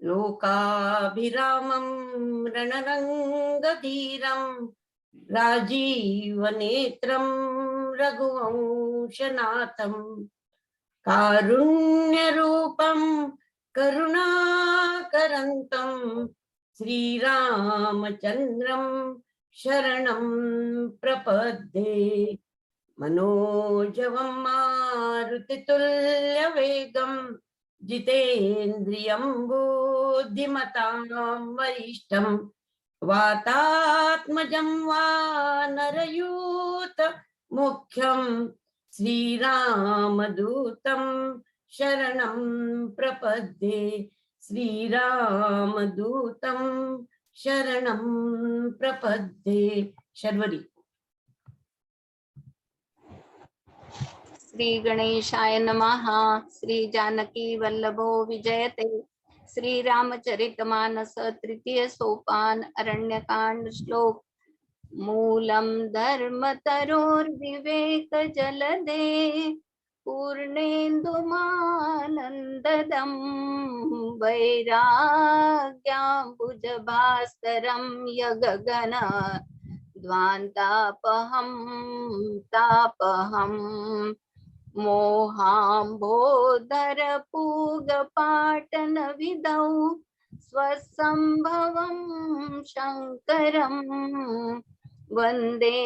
लोकाभिरामं रणरङ्गधीरं राजीवनेत्रं रघुवंशनाथं कारुण्यरूपं करुणाकरन्तं श्रीरामचन्द्रं शरणं प्रपद्ये। मनोजवं मारुतितुल्यवेगं जितेन्द्रियं बुद्धिमतां वरिष्ठं वातात्मजं वानरयूथ मुख्यं श्रीरामदूतं शरणं प्रपद्ये। श्रीरामदूतं शरणं प्रपद्ये। शर्वरी। श्री गणेशाय नमः। श्री जानकी वल्लभो विजयते। श्री रामचरितमानस तृतीय सोपान अरण्यकांड श्लोक। मूलम धर्मतरोर्विवेक जलदे पूर्णेन्दुमानन्ददं वैराग्याम्बुजभास्करं यगगन ध्वान्तापहं तापहं मोहाम्भोधरपूगपाटनविदौ स्वसंभवं शङ्करं वन्दे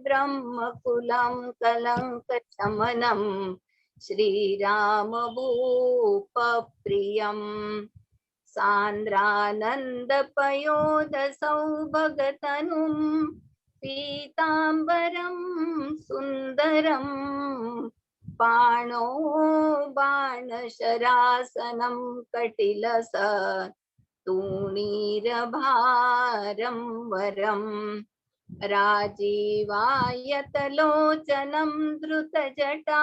ब्रह्मकुलं कलङ्कशमनं श्रीरामभूपप्रियं सान्द्रानन्दपयोदसौभगतनुं पीताम्बरं सुन्दरं पाणो बाणशरासनं कटिलस तूणीरभारं वरं राजीवायतलोचनं धृतजटा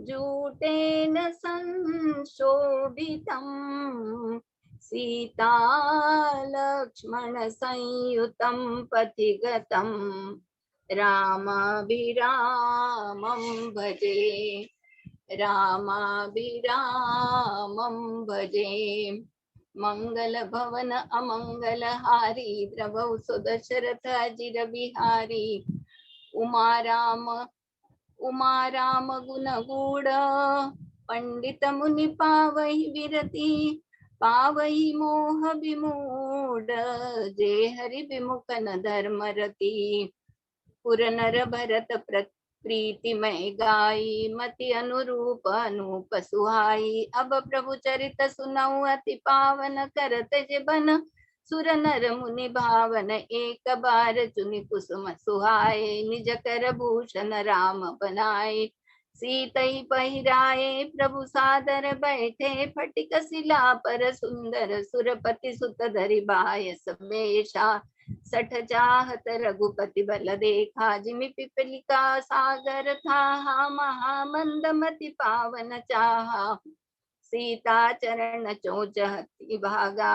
जूटेन संशोभितं सीतालक्ष्मणसंयुतं पथिगतं रामाभिरामं भजे। रामाभिरामं भजे। मंगल भवन अमंगलहारी द्रवौ सुदशरथ अजिर बिहारी उमाराम गुण गूढ़ पंडित मुनि पावहि विरति पावहि मोह विमूढ़ जे हरि विमुख न धर्म रति पुर नर भरत प्रीति में गाई मति अनुरूप अनूप सुहाई। अब प्रभु चरित सुनऊ अति पावन करत जिबन सुर नर मुनि भावन एक बार चुनि कुसुम सुहाए निज कर भूषण राम बनाए सीतई पहिराए प्रभु सादर बैठे फटिक शिला पर सुंदर सुरपति सुत धरि बाय समेशा सठ चाहत रघुपति बल देखा जिमि पिपलिका सागर था महामंदमति पावन चाहा सीता चरण चोचहति भागा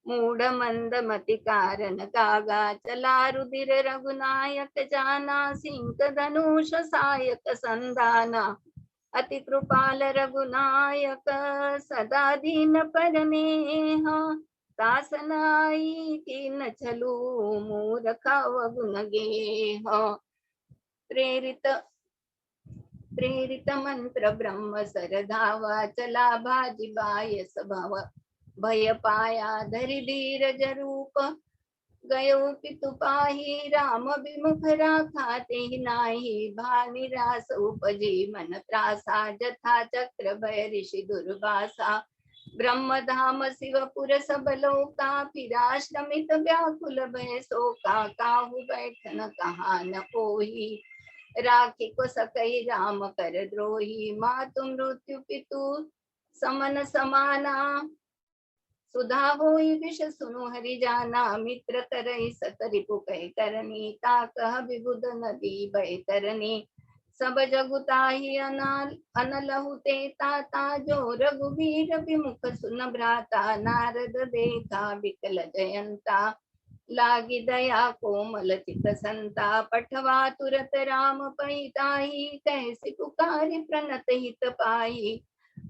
मूढ़ मंदमति कारण कागा चला रुधिर रघुनायक जाना सिंह धनुष सायक संधाना अति कृपाल रघुनायक सदा दीन परनेह तासनाई की न चलू मूर्खा वगुन गेह प्रेरित मंत्र ब्रह्म सरधावा चला भाजी बाय स्वभाव भय पाया धरि धीरज रूप गयो पितु पाही राम विमुख राखा तेहि नाही भानि रास उपजी मन त्रासा जथा चक्र भय ऋषि दुर्वासा ब्रह्म धाम शिवपुर सब लोका फिराश्रमित व्याकुल भय शोका काहू बैठन कहा न कोही राखी को सकई राम कर द्रोही मातु मृत्यु पितु समन समाना सुधा होई विष सुनु हरि जाना मित्र करई सतरि पुकै करनी ताकह विबुध नदी बह तरनी सब जगुताहि अनलहु ते ताता जो रघुवीर विमुख सुन भ्राता नारद देखा विकल जयंता लागी दया कोमल चित संता पठवा तुरत राम पई ताहि कैसी पुकारी प्रणत हित पाई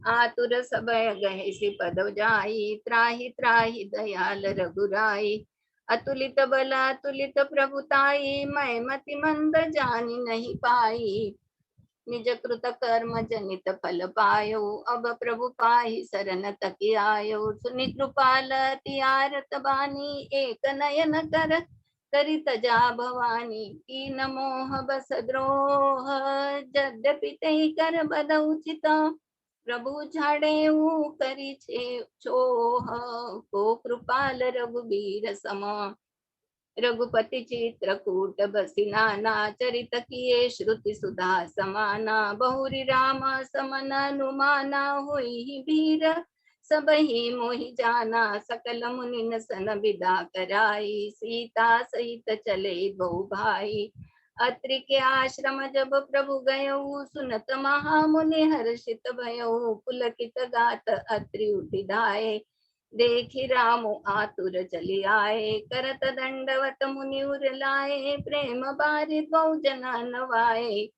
आतुर सबय गहे सि पद जाई, त्राहि त्राहि दयाल रघुराई। अतुलित बल अतुलित प्रभुताई, मैं मति मंद जानि नहीं पाई। निज कृत कर्म जनित फल पायो, अब प्रभु पाहि शरण तकी आयो। सुनि कृपाल अति आरत बानी, एक नयन कर करित जा भवानी। कीन मोह बस द्रोह, यद्यपि ते कर बद उचित। प्रभु झाड़े करी छे छोह, को कृपाल रघुबीर सम। रघुपति चित्रकूट बसी नाना, चरित किए श्रुति सुधा समाना। बहुरी राम समन अनुमाना, हुई भीर सब ही मोहि जाना। सकल मुनि सन विदा कराई, सीता सहित चले बहु भाई। अत्रि के आश्रम जब प्रभु गयऊ, सुनत महामुनि हर्षित भयऊ। पुलकित गात अत्रि उठि धाये, देखि राम आतुर चली आए। करत दंडवत मुनि उर लाए, प्रेम बारित बहु जना नवाए।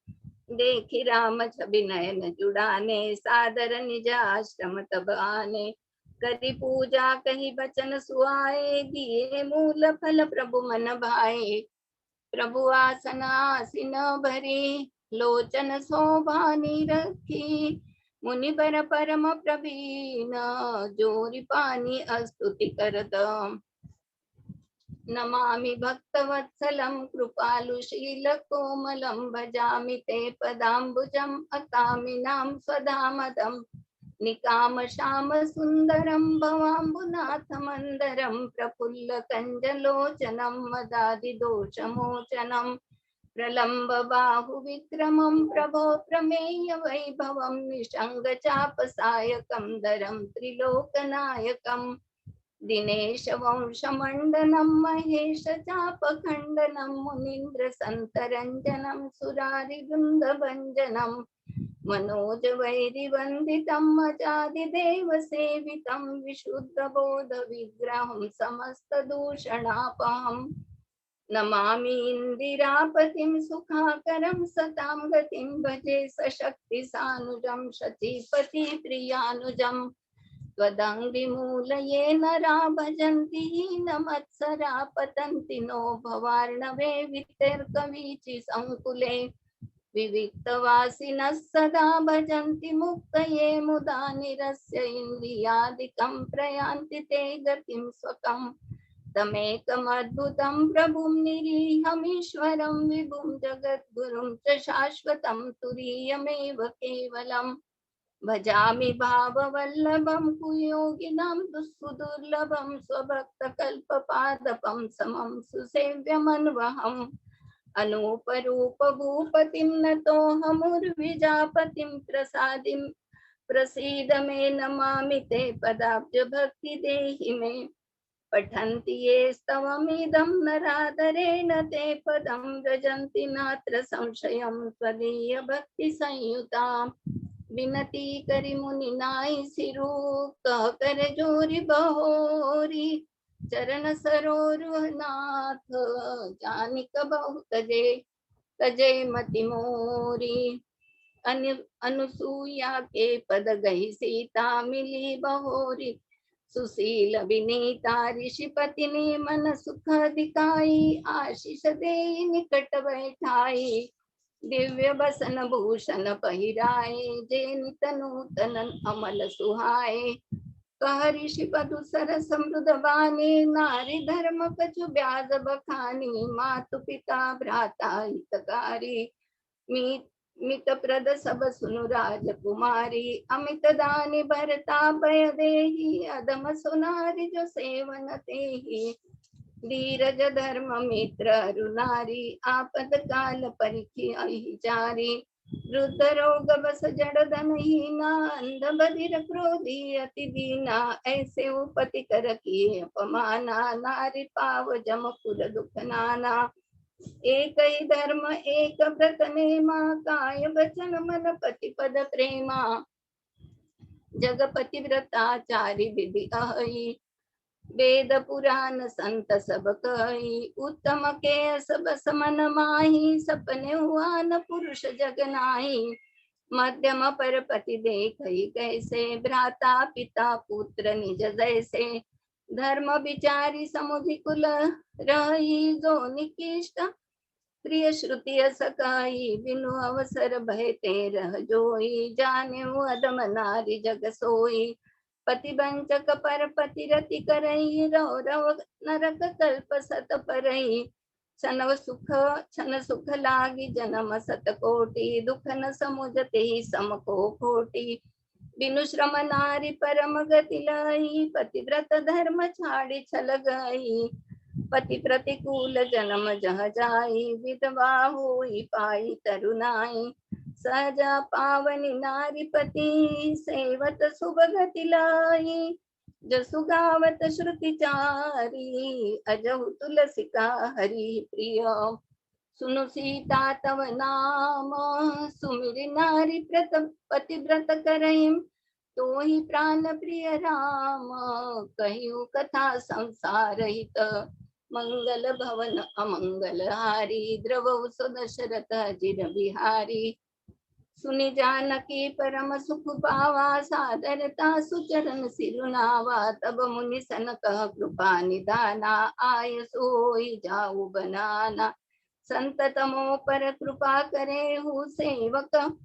देखि राम छवि नयन जुड़ाने, सादर निज आश्रम तब आने। करी पूजा कही बचन सुआए, दिए मूल फल प्रभु मन भाए। प्रभु आसन आसीन भरी, लोचन शोभा निरखी। मुनि बर परम प्रवीण, जोरि पानी स्तुति करत। नमामि भक्तवत्सलं कृपालुशील कोमलं, भजामि ते पदाम्बुजम् अकामिनां स्वधामदम्। निकाम श्याम सुन्दरं भवाम्बुनाथ मन्दरं, प्रफुल्ल कञ्जलोचनं मदादिदोषमोचनं। प्रलम्ब बाहु विक्रमं प्रभो प्रमेय वैभवं, निषङ्ग चापसायकं दरं त्रिलोकनायकम्। दिनेश वंशमण्डनं महेश चापखण्डनं, मुनीन्द्र सन्तरञ्जनं सुरारिवृन्दभञ्जनं। मनोज वैरिवन्दितं मजादिदेव सेवितं, विशुद्धबोध विग्रहं समस्तदूषणापहम्। नमामि इन्दिरापतिं सुखाकरं सतां गतिं, भजे सशक्ति सानुजं शचीपति प्रियानुजम्। त्वदङ्घ्रिमूलये नरा भजन्ति हीनमत्सरा, पतन्ति नो भवार्णवे वितर्कवीचि सङ्कुले। विविक्तवासिनः सदा भजन्ति मुक्तये मुदा, निरस्य इन्द्रियादिकं प्रयान्ति ते गतिं स्वकम्। तमेकमद्भुतं प्रभुं निरीहमीश्वरं, विभुं जगद्गुरुं च शाश्वतं तुरीयमेव केवलम्। भजामि भाववल्लभं कुयोगिनां सुदुर्लभं, स्वभक्तकल्पपादपं समं सुसेव्यमन्वहम्। अनूपरूप भूपतिं नतोऽहमुर्विजापतिं, प्रसीद मे नमामि ते पदाब्ज भक्ति देहि मे। पठन्ति ये स्तवमिदं नरादरेण ते पदं, व्रजन्ति नात्र संशयं त्वदीय भक्ति संयुता। विनती करि मुनि नाई सिरु, कह कर जोरि बहोरी। चरण सरोरुह नाथ, जानिक बहु तजे तजे मति मोरी। अनुसूया के पद गई सीता, मिली बहोरी। सुशील विनीता ऋषिपति ने मन सुख दिखाई, आशीष दे निकट बैठाई। दिव्य बसन भूषण पहिराए, जे नित नूतन अमल सुहाए। कह ऋषि पदु सरस मृद बानी, नारी धर्म कछु ब्याज बखानी। मातु पिता भ्राता हितकारी, मित प्रद सब सुनु राजकुमारी। अमित दानि भरता भय देहि, अधम सुनारी जो सेवन तेहि। धीरज धर्म मित्र अरुनारी, आपद काल परिखि अहिचारी। वृद्ध रोग बस जड़ धन हीना, अंध बधिर क्रोधी अति दीना। ऐसे उपति कर किए अपमाना, नारी पाव जम पुर दुख नाना। एक ही धर्म एक व्रत नेमा, काय वचन मन पति पद प्रेमा। जगपति व्रताचारी विधि अहि, वेद पुराण संत सब कही। उत्तम के सब समन माही, सपने हुआ न पुरुष जग नाही। मध्यम परपति देखई कैसे, भ्राता पिता पुत्र निज जैसे। धर्म विचारी समुझि कुल रही, जो निकृष्ट प्रिय श्रुति सकाई। बिनु अवसर भय ते रह जोई, जाने अदम नारी जग सोई। पति वंचक पर पति रति करई, रव रव नरक कल्प सत परई। छन सुख लागी जन्म सत कोटि, दुख न समुझते ही सम को खोटी। बिनु श्रम नारी परम गति लाई, पतिव्रत धर्म छाड़ी छल गई। पति प्रतिकूल जन्म जह जाई, विधवा हुई पाई तरुणाई। सहजा पावनी नारी पति, सेवत शुभ गति लाई। जसु गावत श्रुति चारी, अजहु तुलसी का हरि प्रिय। सुनु सीता तव नाम, सुमिर नारी पतिव्रत करई। तो ही प्राण प्रिय राम, कहियो कथा संसार हित। मंगल भवन अमंगल हारी, द्रवौ सो दशरथ अजिर बिहारी। सुनि जानकी परम सुख पावा, सादरता सुचरण सिरुनावा। तब मुनि सनकह कृपा निधाना, आय सोई जाऊ बनाना। संत तमो पर कृपा करे हु सेवक,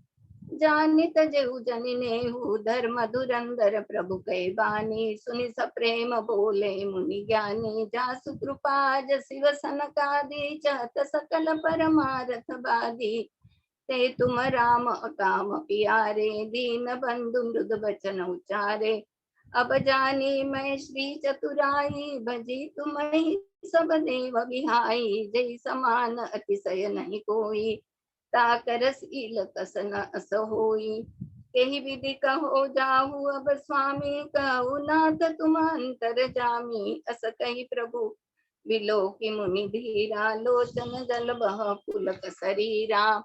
जानित जेहु जनि नेहु। धर्म धुरंधर प्रभु कै बानी, सुनि सप्रेम बोले मुनि ज्ञानी। जासु कृपा जसि वसन कादी, चहत सकल परमारथ बादी। ते तुम राम अकाम पियारे, दीन बंधु मृद बचन उचारे। अब जानी मैं श्री चतुराई, भजी तुम्हें सब देव बिहाई। जय समान अतिशय नहीं कोई, ताकर शील कसन अस होई। केहि विधि कहो जाहु अब स्वामी, कहु नाथ तुम अंतर जामी। अस कही प्रभु बिलो की मुनि धीरा, लोचन जल बह पुलक शरीरा।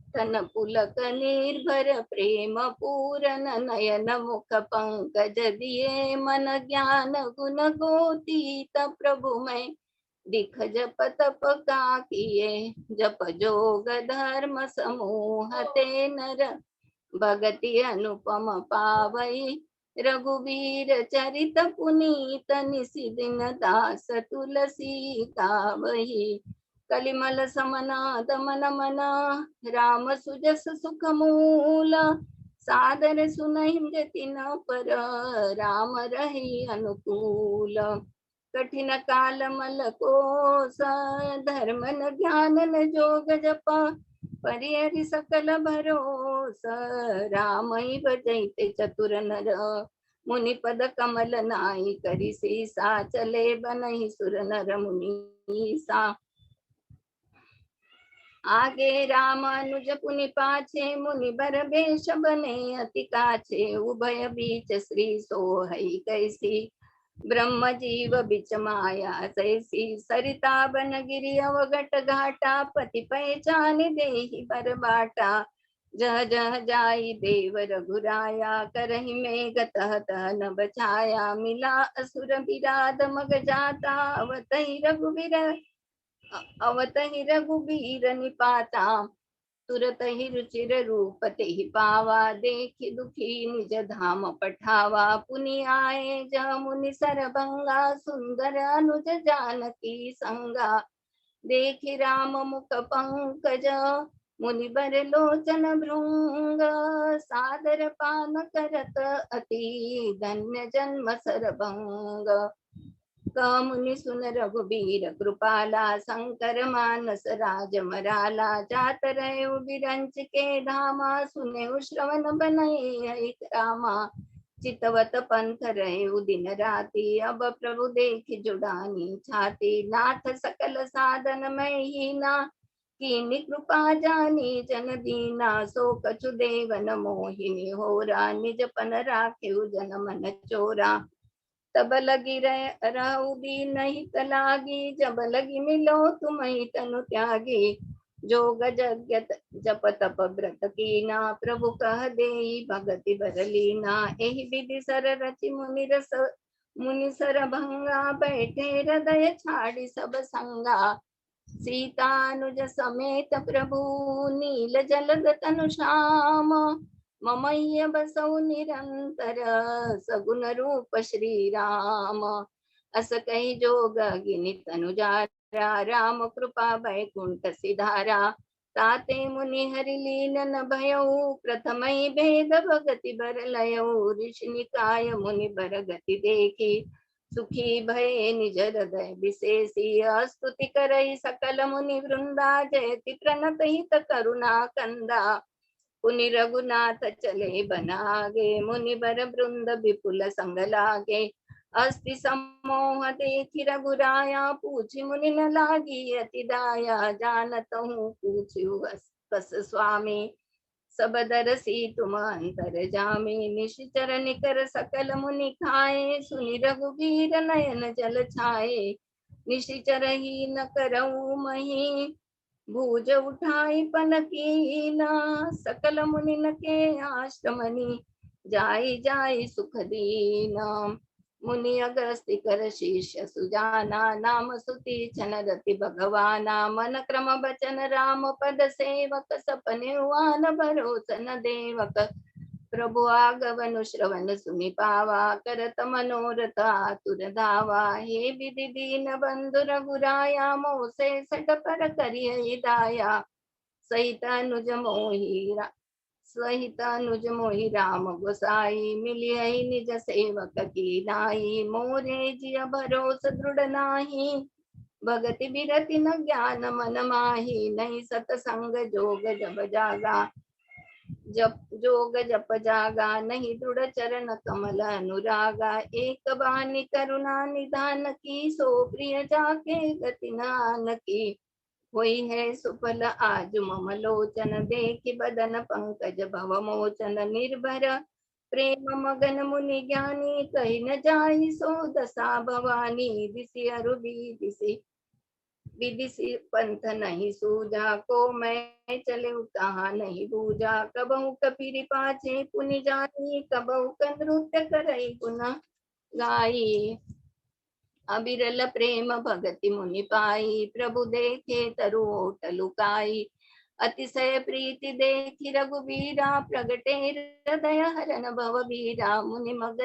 तन पुलक निर्भर प्रेम पूरन, नयन मुख पंकज दिए। मन ज्ञान गुण गोतीत प्रभु मैं, दिख जप तप का किए। जप जोग धर्म समूह ते नर, भगति अनुपम पावई। रघुवीर चरित पुनीत, निसि दिन दास तुलसी गावई। कलिमल समना दमन मना, राम सुजस सुख मूला। सादर सुनहि जति न पर, राम रही अनुकूल। कठिन काल मल कोस, धर्म न ज्ञान न जोग जपा। परिहरि सकल भरोस, राम ही भजैते चतुर नर। मुनि पद कमल नाई करि सीसा, चले बनहि सुर नर मुनि सा। आगे राम अनुज पुनि पाछे, मुनि बर बेश बने अति काछे। उभय बीच श्री सोहई कैसी, ब्रह्म जीव बिच माया तैसी। सरिता बन गिरि अवगट घाटा, पति पहचान देहि बर बाटा। जह जह जाई देव रघुराया, करहि मेघ तह तह न बचाया। मिला असुर बिराद मग जाता, अवतहि रघुबीर निपाता। तुरत ही रुचिर रूप तेहि पावा, देखि दुखी निज धाम पठावा। पुनि आए जह मुनि सरभंगा, सुंदर अनुज जानकी संगा। देखि राम मुख पंकज, मुनि बर लोचन भृंग। सादर पान करत अति, धन्य जन्म सरभंग। मुनि सुन रघुबीर कृपाला, शंकर मानस राज मराला। जात रहे बिरंच के धामा, सुने श्रवण बनई रामा। चितवत पंथ रहे दिन राति, अब प्रभु देख जुड़ानी छाती। नाथ सकल साधन में हीना, कीनी कृपा जानी जन दीना। सो कछु देवन मोहिनी होरा, निज पन राखे जन मन चोरा। तब लगी रहु दीन हित लागी, जब लगी मिलो तुम्हि तनु त्यागी। जोग जगत जप तप व्रत कीना, प्रभु कह देई भगति बर लीना। एहि विधि सर रचि मुनि सर भंगा, बैठे हृदय छाड़ी सब संगा। सीतानुज समेत प्रभु नील जलद तनु श्याम ममय्य बसौ निरंतर सगुण रूप श्रीराम अस कही जोगिनी तनुजारा राम कृपा वैकुंठ सिधारा ताते मुनि हरि लीन भयउ प्रथमई भेद भगति बर लयउ ऋषि निकाय मुनि बर गति देखी सुखी भय निज हृदय विशेषी स्तुति करई सकल मुनि वृंदा जयति प्रणत हित करुणा कंदा पुनि रघुनाथ चले बनागे मुनि बर वृंद विपुल संग लागे अस्ति समोह देखि रघुराया पूछि मुनि न लागी अति दाया जानत हूँ पूछ्यु बस स्वामी सबदरसी तुम अंतर जामी निशिचर निकर सकल मुनि खाए सुनि रघुबीर नयन जल छाए निशिचर ही न करऊ मही भूज उठाई पन कीना सकल मुनि के आश्रमनि जाई जाई सुख दीना मुनि अगस्ति कर शिष्य सुजाना नाम सुति छन रति भगवाना मन क्रम बचन राम पद सेवक सपने वान भरोसन देवक प्रभु आगवन श्रवण सुनि पावा करत मनोरथ आतुर धावा हे विधि दीन बंधु रघुराया मोसे सट पर करिय दाया सहित अनुज मोहि राम गोसाई मिलिय निज सेवक की नाई मोरे जिय भरोस दृढ़ नाही भगति बिरति न ज्ञान मन माही नहीं सतसंग जोग जब जागा जप जोग जप जागा नहीं दृढ़ चरण कमल अनुरागा एक बानी करुणा निधान की सो प्रिय जाके गति नान की हुई है सुफल आज मम लोचन देखि बदन पंकज भव मोचन निर्भर प्रेम मगन मुनि ज्ञानी कही न जाहि सो दशा भवानी दिसि अरुबी दिसि विदिशि पंथ नहीं सूझा को मैं चले उताहा नहीं बूझा कबहु कपिरि पाछे पुनि जानी कबहु नृत्य करई गुण गाई अबिरल प्रेम भगति मुनि पाई प्रभु देखे तरु ओट लुकाई अतिशय प्रीति देखि रघुबीरा प्रगटे हृदय हरन भव बीरा मुनि मग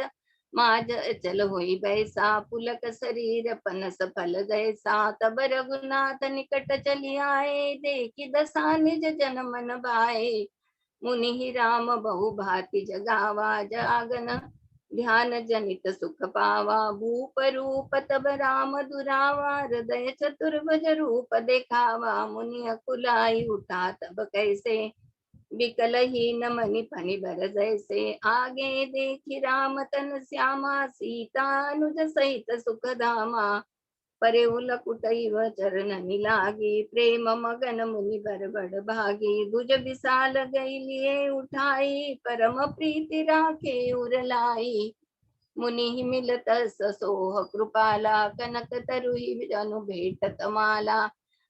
माज चल होई बैसा पुलक शरीर पनस फल जैसा तब रघुनाथ निकट चली आए देखि दशा निज जन मन भाए मुनि ही राम बहु भांति जगावा जागन ध्यान जनित सुख पावा भूप रूप तब राम दुरावा हृदय चतुर्भुज रूप देखावा मुनि अकुलाई उठा तब कैसे विकल हीन मणि फणि बर जैसे आगे देखी राम तन श्यामा सीता अनुज सहित सुख धामा परे उलकुटैव चरण लागी प्रेम मगन मुनि बर बड़ भागी भुज विशाल गई लिए उठाई परम प्रीति राखे उरलाई मुनि मिलत ससोह कृपाला कनक तरुहि जनु भेटत माला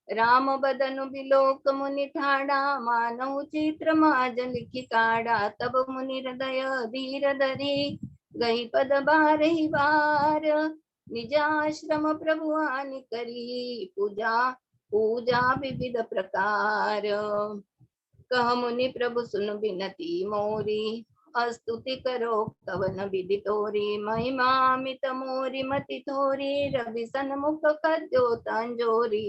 राम बदनु बिलोक मुनि ठाड़ा मानव चित्र माज लिखि काढ़ा तब मुनि हृदय धीर धरी गही पद बारहि बार निज आश्रम प्रभु आनि करी पूजा पूजा विविध प्रकार कह मुनि प्रभु सुन बिनती मोरी स्तुति करो कवन विधि तोरी महिमा मित मोरी मति थोरी रवि सन्मुख कद्यो तंजोरी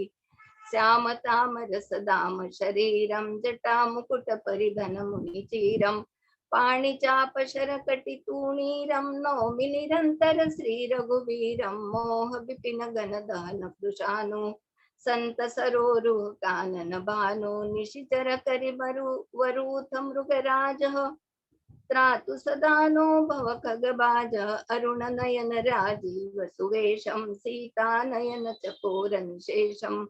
श्याम तामर सदाम शरीरम जटा मुकुट परिधन मुनि चीरम पाणि चाप शर कटि तूणीरम नौमि निरंतर श्री रघुवीरम मोह विपिन गण दहन कृशानु संत सरोरुह कानन भानु निशिचर करि वरूथ मृगराज त्रातु सदा नो भव खगबाज अरुण नयन राजीव सुवेशम सीता नयन चकोर निशेषम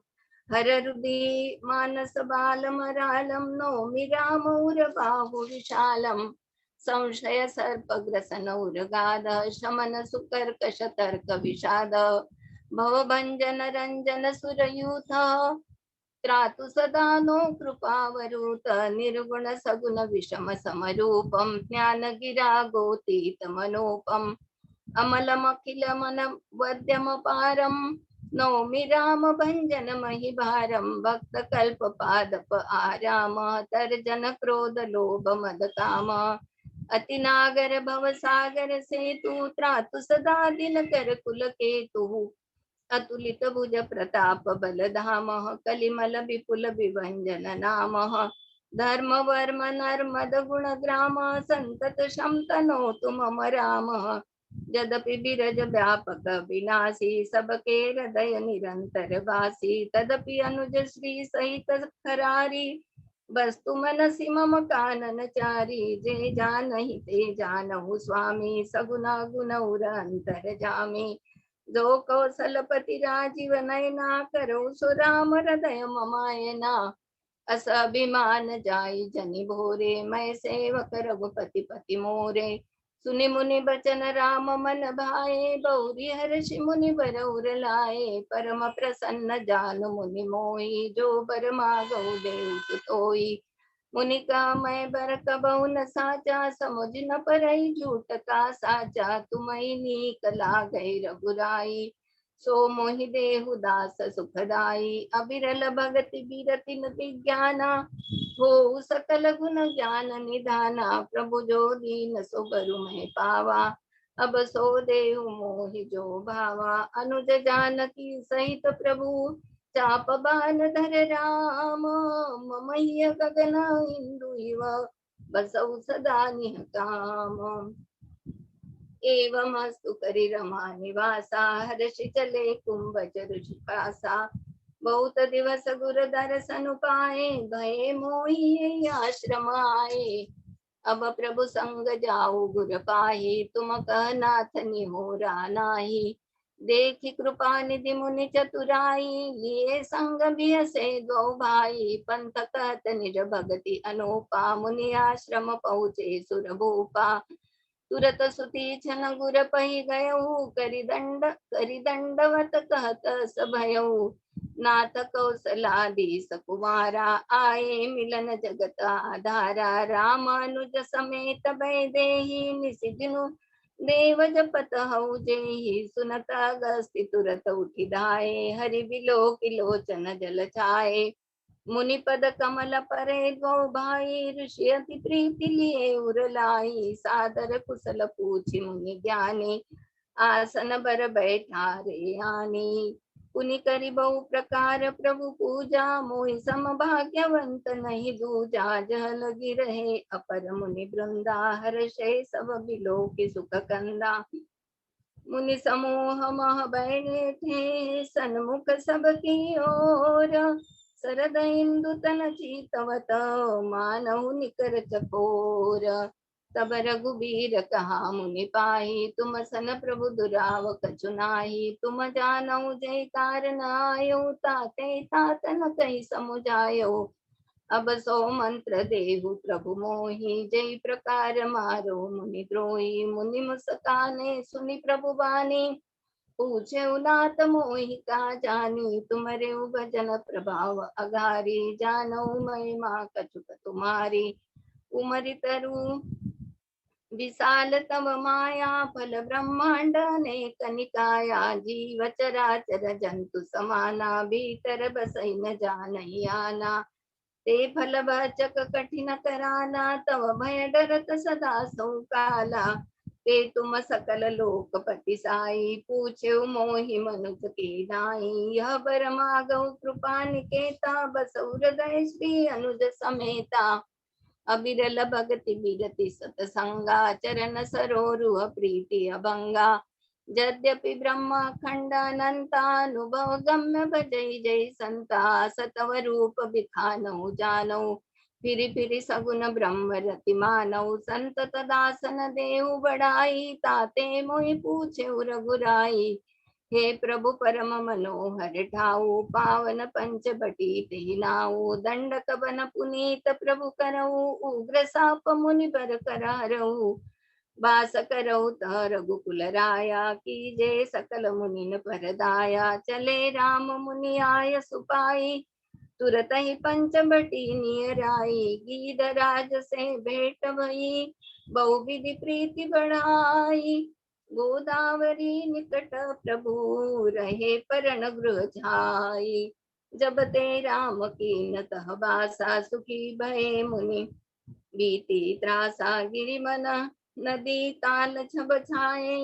हर हृदि मानस बाल मरालम नौमि रामौर बाहु विशालम संशय सर्प ग्रसन उर्गाद शमन सुकर्कश तर्क विषाद भव भंजन रंजन सुरयूथ त्रातु सदा नो कृपावरूत निर्गुण सगुण विषम समरूपम ज्ञान गिरा गोतीत मनोपम अमलमखिल मन वद्यम पारम नौमि राम भंजन महिभारम भक्त कल्प पादप आराम तर्जन क्रोध लोभ मद काम अति नागर भव सागर से तू त्रातु सदा दिन कर कुल के तू अतुलित भुज प्रताप बल धाम कलिमल विपुल विभंजन नाम धर्म वर्म नर्मद गुण ग्राम संतत शमतनो तुम राम यद्यपि बिरज व्यापक विनाशी सबके हृदय निरंतर वासी तदपि अनुज श्री सहित खरारी वस्तु मनसि मम कानन चारी जे जानहि ते जानहु स्वामी सगुना गुणौर अंतर जामी जो कौशलपति राजीव नयना करो सो राम हृदय ममायना अस अभिमान जाई जनि भोरे मैं सेवक रघुपति पति मोरे सुनि मुनि बचन राम मन भाए बहुरी हर्षि मुनि बर उर लाए परम प्रसन्न जानु मुनि मोहि जो बर मागौ देव सुतोई मुनि का मैं बर कबहु न साचा समुझ न परई झूठ का साचा तुम्हें नीक लागै रघुराई सो मोहि देहु दास सुखदाई अबिरल भगति बीरति नति ज्ञाना हो सकल गुण ज्ञान निधाना प्रभु जो दीन सो बरु मैं पावा अब सो देहु मोहि जो भावा अनुज जानकी सहित प्रभु चाप बान धर राम ममैय गगन इंदु इव बसौ सदा निह काम एवमस्तु करि रमा निवासा हर्षि चले कुंभज ऋषिकासा बहुत दिवस गुर दर्शन पाए भये मोहि आश्रम आए अब प्रभु संग जाऊ गुर पाही तुम कह नाथ निहोरा नाही देखि कृपा निधि मुनि चतुराई लिए संग बिहसे दो भाई पंथ कहत निज भगति अनूपा मुनि आश्रम पहुँचे सुर भूपा तुरत सुती छन गुर पही गयऊ करि दंडवत कहत सभयऊ नाथ कौशलाधीश कुमारा आए मिलन जगत आधारा रामानुज समेत भय देहि निसिदिनु देव जपत हऊ जेहि सुनत अगस्ति तुरत उठि धाये हरि बिलो किलोचन जल छाये मुनि पद कमल परे गो भाई ऋषि अति प्रीति लिए उरलाई सादर कुशल पूछि मुनि ज्ञानी आसन बर बैठा रे आनी पुनि करि बहु प्रकार प्रभु पूजा मोहि सम भाग्यवंत नहीं दूजा जह लगी रहे अपर मुनि वृंदा हर्षे सब बिलो की सुख कंदा मुनि समूह मह बैठे सन्मुख सबकी ओर शरद इंदु तन चीतवत मानहु निकर चकोर तब रघुबीर कहा मुनि पाही तुम सन प्रभु दुराव कछु नाही तुम जानऊ जय कारण आयो ताते तात न कही समुझायो अब सो मंत्र देहु प्रभु मोहि जय प्रकार मारो मुनि द्रोही मुनि मुस्काने सुनि प्रभु बानी पूछे उनात मोहि का जानी तुम्हारे भजन प्रभाव अगारी जानो महिमा कछुक तुम्हारी उमरि तरु विशाल तव माया फल ब्रह्मांड ने कनिकाया जीव चराचर जंतु समाना भीतर बसई न जानई आना ते फल वाचक कठिन कराना तव भय डरत सदा सौ काला ते तुम सकल लोकपति साई पूछे मोहि मनुज के नाई यह बर मागौ कृपा निकेता बस हृदय श्री अनुज समेता अबिरल भगति बिरति सतसंगा चरण सरोरुह प्रीति अभंगा यद्यपि ब्रह्माखंड अनंतानुभव गम्य भजई जय संता सतव रूप बिखानौ जानौ फिरि सगुन ब्रह्म रति मानौ संतत दासन देहु बढ़ाई ताते मोहि पूछे रघुराई हे प्रभु परम मनोहर ठाऊ पावन पंच बटी ते नाऊ दंड कबन पुनीत प्रभु करऊ उग्र साप मुनि बर कर हरऊ वास करऊ त रघुकुल राया की जय सकल मुनि पर दाया चले राम मुनि आय सुपाई तुरत ही पंच बटी नियराई गीधराज से भेंट भई बहु विधि प्रीति बढ़ाई गोदावरी निकट प्रभु रहे परण गृह छाई। जब ते राम की न तह बासा सुखी भये मुनि। बीती त्रासा गिरि मन नदी ताल छब छाए।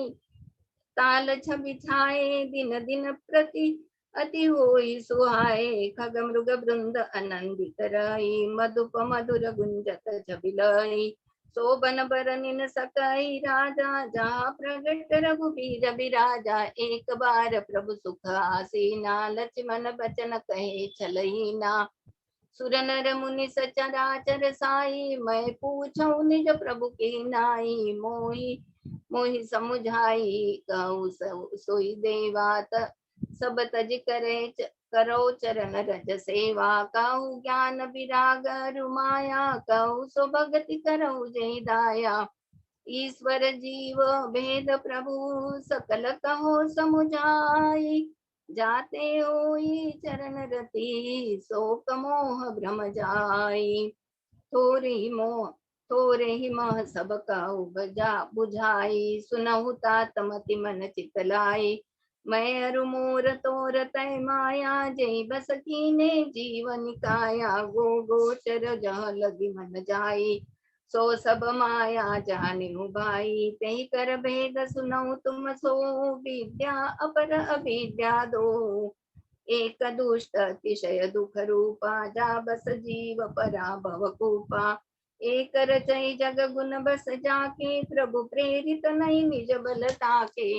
ताल छबि छाए दिन दिन प्रति अति होई सुहाए। खग मृग वृंद आनंदित रही मधुप मधुर गुंजत छबिलई। शोभन बरनिन सकई राजा जहाँ प्रगट रघुबीर बिराजा। एक बार प्रभु सुख आसीना लक्ष्मण बचन कहे छलहीना। सुर नर मुनि सचराचर साई मैं पूछूं निज प्रभु की नाई। मोहि मोहि समुझाई कहूँ सोई देवात सब तज करे करो चरण रज सेवा। कहूँ ज्ञान विराग रुमाया कहूँ सो भगति करो जय दाया। ईश्वर जीव भेद प्रभु सकल कहो समुझाई। जाते होई चरण रति शोक मोह भ्रम जाई। थोरी मोह थोरे ही मह सब का उपजा बुझाई। सुनहु तात मति मन चित लाई। मैं अरु मोर तोर तय माया जय बस कीने जीवन काया। गो गोचर जह लगी मन जाई सो सब माया जानिउ भाई। तही कर भेद सुनऊ तुम सो विद्या अपर अविद्या दो। एक दुष्ट अतिशय दुख रूपा जा बस जीव परा भव कूपा। एक रचई जग गुण बस जाके प्रभु प्रेरित नहीं निज बल ताके।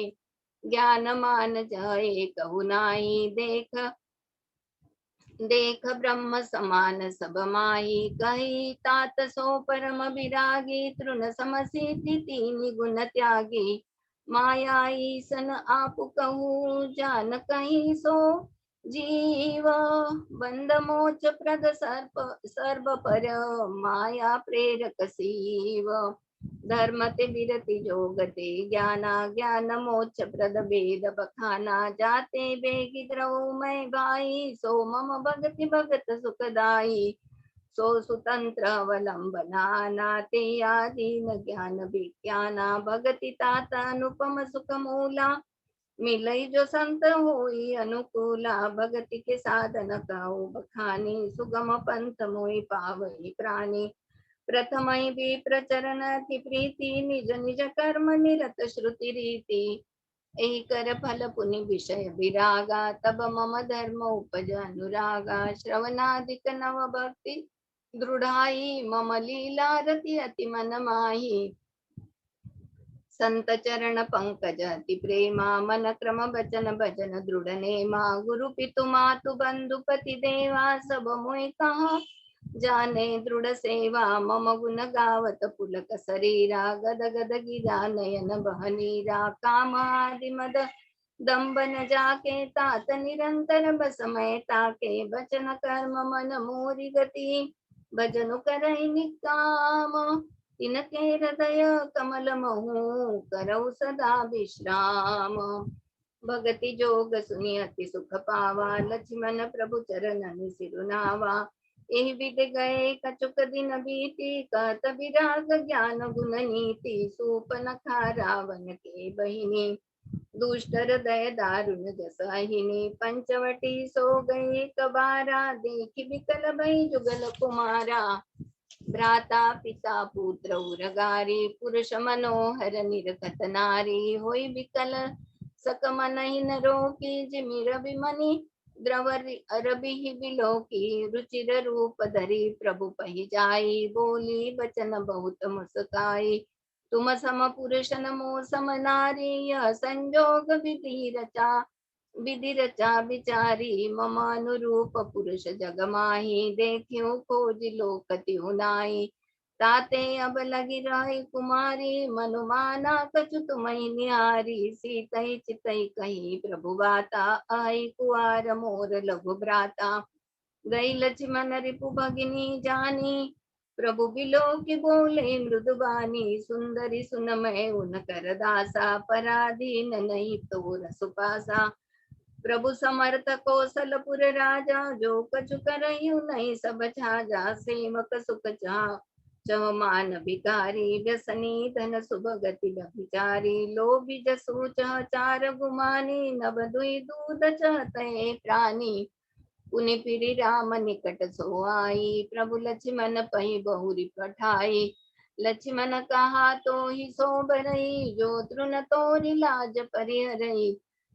ज्ञान मान जाए कहु नाई देख देख ब्रह्म समान सब माई। कही तात सो परम विरागी तृण समसिद्धि तीन गुण त्यागी। माया ईसन आप कहूँ जान कहीं सो जीव। बंद मोच प्रद सर्प पर माया प्रेरक सीव। धर्म ते विरति जोगते ज्ञाना ज्ञान मोक्ष प्रद भेद बखाना। जाते बेगी द्रव मैं गाई सो मम भगति भगत सुखदाई। सो सुतंत्र अवलंबना नाते आदीन ज्ञान विज्ञाना। भगति तात अनुपम सुख मूला मिलई जो संत होई अनुकूला। भगति के साधन कहु बखानी सुगम पंथ मोहि पावई प्राणी। प्रथम भी प्रचरण अति प्रीति निज निज कर्म निरत श्रुति रीति। एहि कर फल पुनि विषय विरागा तब मम धर्म उपज अनुरागा। श्रवणादिक नव भक्ति दृढ़ाई मम लीला रति अति मन माही। संत चरण पंकज अति प्रेमा मन क्रम बचन भजन दृढ़ नेमा। गुरु पितु मातु बंधु पति देवा सब मोहि कहा जाने दृढ़ सेवा। मम गुण गावत पुलक शरीरा गद गद गिरा नयन बहनीरा। काम आदि मद दम्ब न जाके तात निरंतर बस मैं ताके। बचन कर्म मन मोरी गति भजनु करई निकाम। तिनके हृदय कमल महु करौ सदा विश्राम। भगति जोग सुनि अति सुख पावा लक्ष्मण प्रभु चरणन सिरुनावा। एहि विध गए कछुक दिन बीती कहत विराग ज्ञान गुण नीति। सूपनखा रावण के बहिनी दुष्ट हृदय दारुण जसहिनी। पंचवटी सो गए कबारा देखि विकल भई जुगल कुमारा। भ्राता पिता पुत्र उरगारी पुरुष मनोहर निरखत नारी। होई विकल सक मन न रोकी जिमि रवि मणि द्रवरि अरबि बिलोकी। रुचिर रूप धरि प्रभु पहि जाई बोली बचन बहुत मुस्काई। तुम सम पुरुष न मो सम नारी यह संजोग विधि रचा बिचारी। मम अनुरूप पुरुष जग माही देखियो खोज लोक त्यु नाई। ताते अब लगी रही कुमारी मनुमाना कछु तुम्हि निहारी। सीतई चितई कही प्रभु बाता आई कुआर मोर लघु भ्राता। गई लक्ष्मण रिपु भगिनी जानी प्रभु बिलो की बोले मृदुबानी। सुंदरी सुन मैं उन कर दासा पराधीन नहीं तोर सुपासा। प्रभु समर्थ कौशलपुर राजा जो कछु करयु नहीं सब छाजा। सेवक सुख चाह मान भिकारी व्यसनी धन सुभगति व्यभिचारी लोभी जसु चह चार गुमानी नभ दुई दूध चहते प्राणी पुनि फिरि राम निकट सो आई प्रभु लक्ष्मण पहि बहुरी पठाई लक्ष्मण कहा तो ही सो बरई जो तृण तोरि लाज परिहरई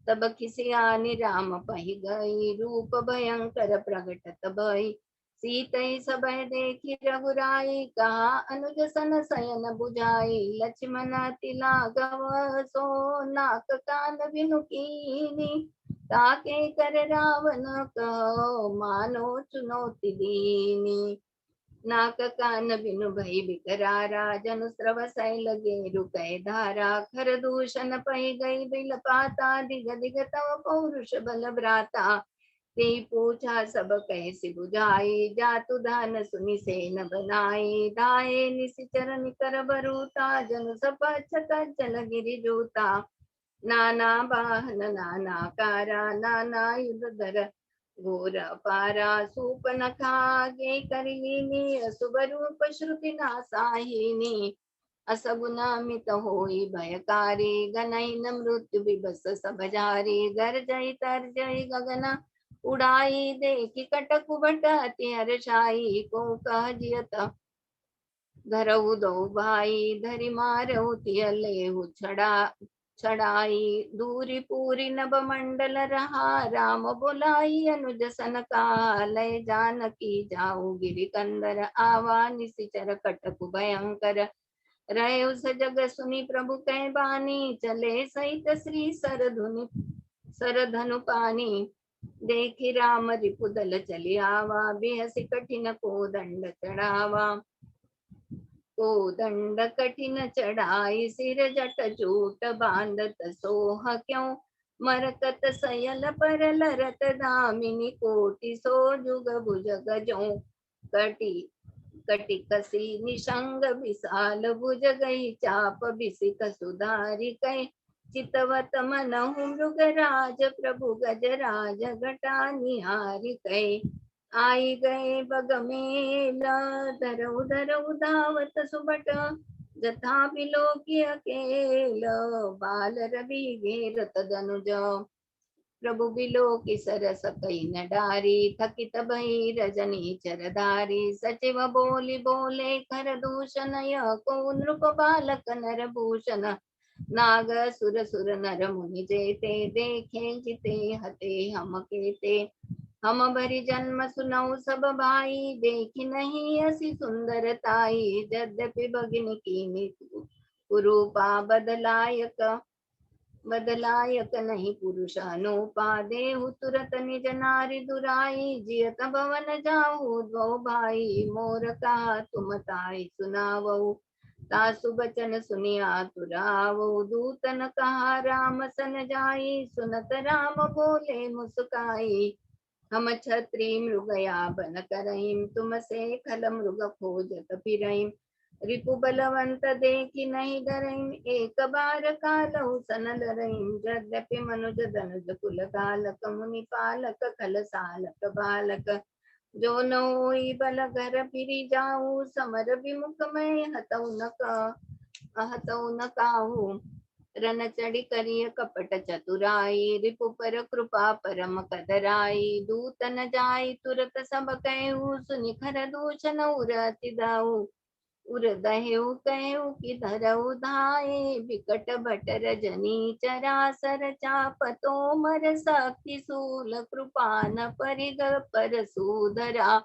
तब खिसियानि राम पहि गई रूप भयंकर प्रगटत भई सीतई सबय देखी रघुराई कहा अनुज सन शयन बुझाई लक्ष्मण अति लाघव सो नाक कान बिनु कीनी ताके कर रावण कहो मानो चुनौती दीनी नाक कान बिनु भई बिकरारा जनु स्रव सैल गेरु कै धारा खर दूषण पै गई बिल पाता दिग दिग तव पौरुष बल भ्राता ते पूछा सब कैसी बुझाई जातु धान सुनि सेन बनाई धाये निशिचर निकर बरूता जनु सपच कज्जल गिरि जूता नाना वाहन नाना कारा नाना युध धर घोर पारा सूपनखागे करिलीनी अशुभ रूप श्रुति नासाहिनी असगुनामित होई भयकारी गनैन मृत्यु विभस सब जारी गर्जई तर्जई गगन उड़ाई देखी कटक बट अति हर्षाई को कह जियत धरऊ दो भाई धरि मारऊ तियलेहु छड़ाई दूरी पूरी नभ मंडल रहा राम बुलाई अनुज सन का लय जानकी जाऊ गिरि कंदर आवा निशिचर कटक भयंकर रहे उस जग सुनी प्रभु कै बानी चले सहित श्री सरधनु पानी देखी राम रिपुदल चली आवा बेहसी कठिन को दंड चढ़ावा को दंड कठिन चढ़ाई सिर जट जूट बांधत सोह क्यों मरकत सयल पर लरत दामिनी कोटि सो जुग भुजग जो कटी कटि कसी निशंग विशाल भुज गई चाप बिसिक सुधारी कै चितवत मनहु मृगराज प्रभु गजराज घटा निहारी कै आई गए बग मेला धरऊ धरऊ धावत सुबट जथा बिलोकी अकेल बाल रवि घेरत धनुज प्रभु बिलोकी सरस कई न डारी थकित भई रजनी चरधारी सचिव बोली बोले कर दूषण यह को नृप बालक नर भूषण नाग सुर सुर नर मुनि जेते देखे जिते हते हम केते हम भरी जन्म सुनऊ सब भाई देखी नहीं असी सुंदरताई यद्यपि भगिन कीनी कुरूपा बदलायक नहीं पुरुष अनुपा देहु तुरत निज नारी दुराई जियत भवन जाऊ दो भाई मोर कहा तुम ताई सुनावऊ तासु बचन सुनिया तुरावो दूतन कहा राम सन जाई सुनत राम बोले मुस्काई हम छत्री मृगया बन करईम तुम से खल मृग खोजत फिरईम रिपु बलवंत देखी नहीं डरईम एक बार कालहु सन लरईम यद्यपि मनुज धनुज कुल कालक मुनि पालक खल सालक बालक जो न होई बल घर फिरी जाऊ समर विमुख मैं हतऊ न काहू रन चढ़ी करिय कपट चतुराई रिपु पर कृपा परम कदराई दूत न जाई तुरत सब कहू सुनि खर दूषण उरति दाऊ उर दहेउ कहू कि धरऊ धाये बिकट भट रजनी चरासर चाप तोमर शक्ति सूल कृपान परिग पर सुधरा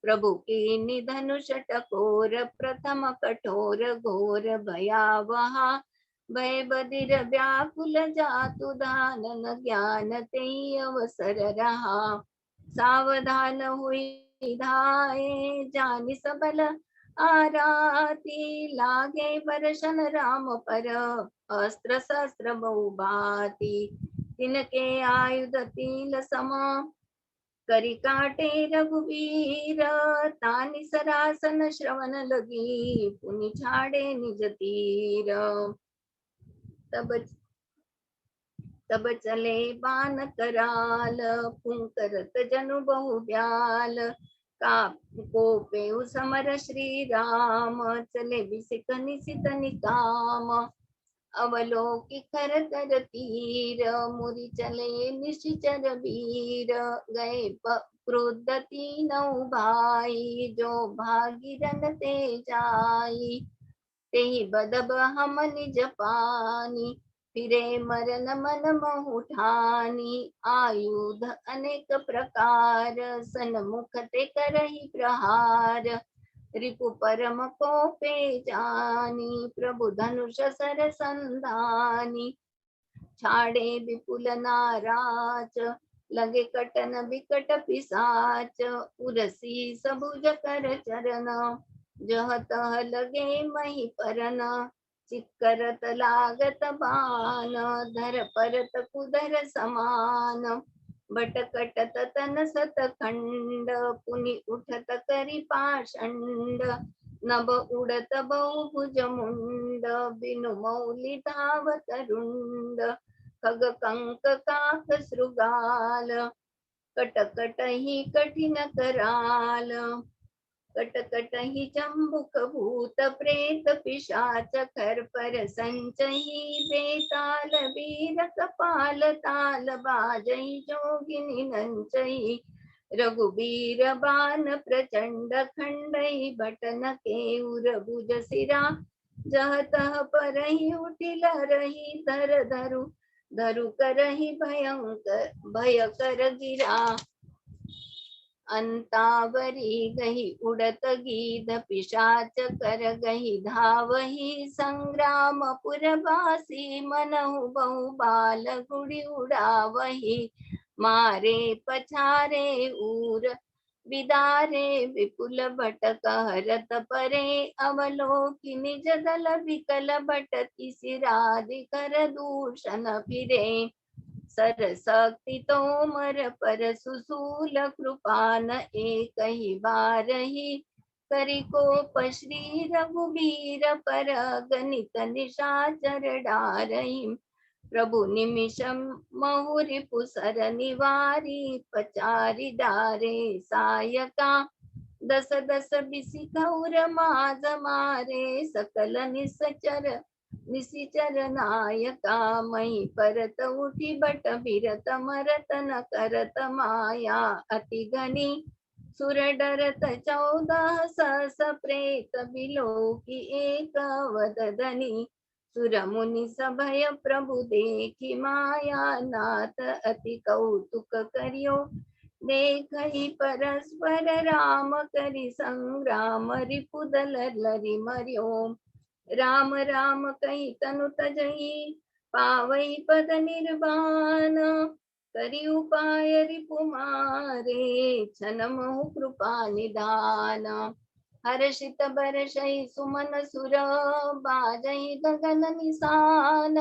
प्रभु की निधनुष टकोर प्रथम कठोर घोर भयावहा भय बधिर व्याकुल जातु दानन ज्ञान ते अवसर रहा सावधान हुई धाये जानि सबल आराती लागे बरशन राम पर अस्त्र शस्त्र बहुभाती तिनके आयुध तिल समा करी काटे रघुवीर तानि सरासन श्रवण लगी पुनि छाड़े निज तीर तब चले बान कराल फूंकरत जनु बहु ब्याल का को पेउ समर श्री राम, चले बिसिक निशित निकाम। अवलोकि खर तर तीर, मुरि चले निशिचर वीर। गए क्रुद्ध तीनऊ भाई, जो भागीरन ते जाई। तेहि बदब हम निज पानी, फिरे मरन मन महु ठानी। आयुध अनेक प्रकार, सन्मुख ते करहि प्रहार। रिपु परम कोपे जानी, प्रभु धनुष सर संधानी। छाड़े विपुल नाराच, लगे कटन विकट पिसाच। उरसी सबुज कर चरण, जह तह लगे मही परन। चिक्करत लागत बान, धर परत कुदर समान। बट कटत तन सत खंड, पुनि उठत करि पाषंड। नभ उड़त बहुभुज मुंड, बिनु मौलि धावत रुंड। खग कंक काक श्रुगाल, कट कट ही कठिन कराल। कट कट ही चंबुक भूत प्रेत पिशाच, खर पर संचही बेताल वीर कपाल। ताल बाजई जोगिनी नंचई, रघुबीर बान प्रचंड खंडई। बटन के उर भुज सिरा, जह तह परहि उठिल रही। धर धरु धरु करहि भयंकर भय कर गिरा। अंतावरी गही उड़त गीध, पिशाच कर गही धावही। संग्राम पुरवासी, मनहु बहु बाल गुड़ी उड़ावही। मारे पछारे उर विदारे, विपुल भट कहरत परे। अवलोकि निज दल विकल भटति सिरादिकर दूषण फिरे। सरस्वती तोमर पर सुसूल, कृपान एक ही बारही। करि कोप श्री रघुबीर पर, गणित निशाचर डारही। प्रभु निमिष महुरि पुसर निवारी, पचारि डारे सायका। दस दस बिसिखौर माज मारे, सकल निशिचर नायका। मही परत उठी बट बिरत, मरत न करत माया अति घनी। सुर डरत 14 सहस प्रेत, बिलोकी एक वदनी। सुर मुनि सभय प्रभु देखी माया, नाथ अति कौतुक करियो। देखहि परस्पर राम, करि संग्राम रिपुदल लरि मर्यो। राम राम कहि तनु तजहि, पावई पद निर्वाण। करि उपाय रिपु मारे, छन महु कृपा निधान। हर्षित बरषहि सुमन सुर, बाजहि गगन निशान।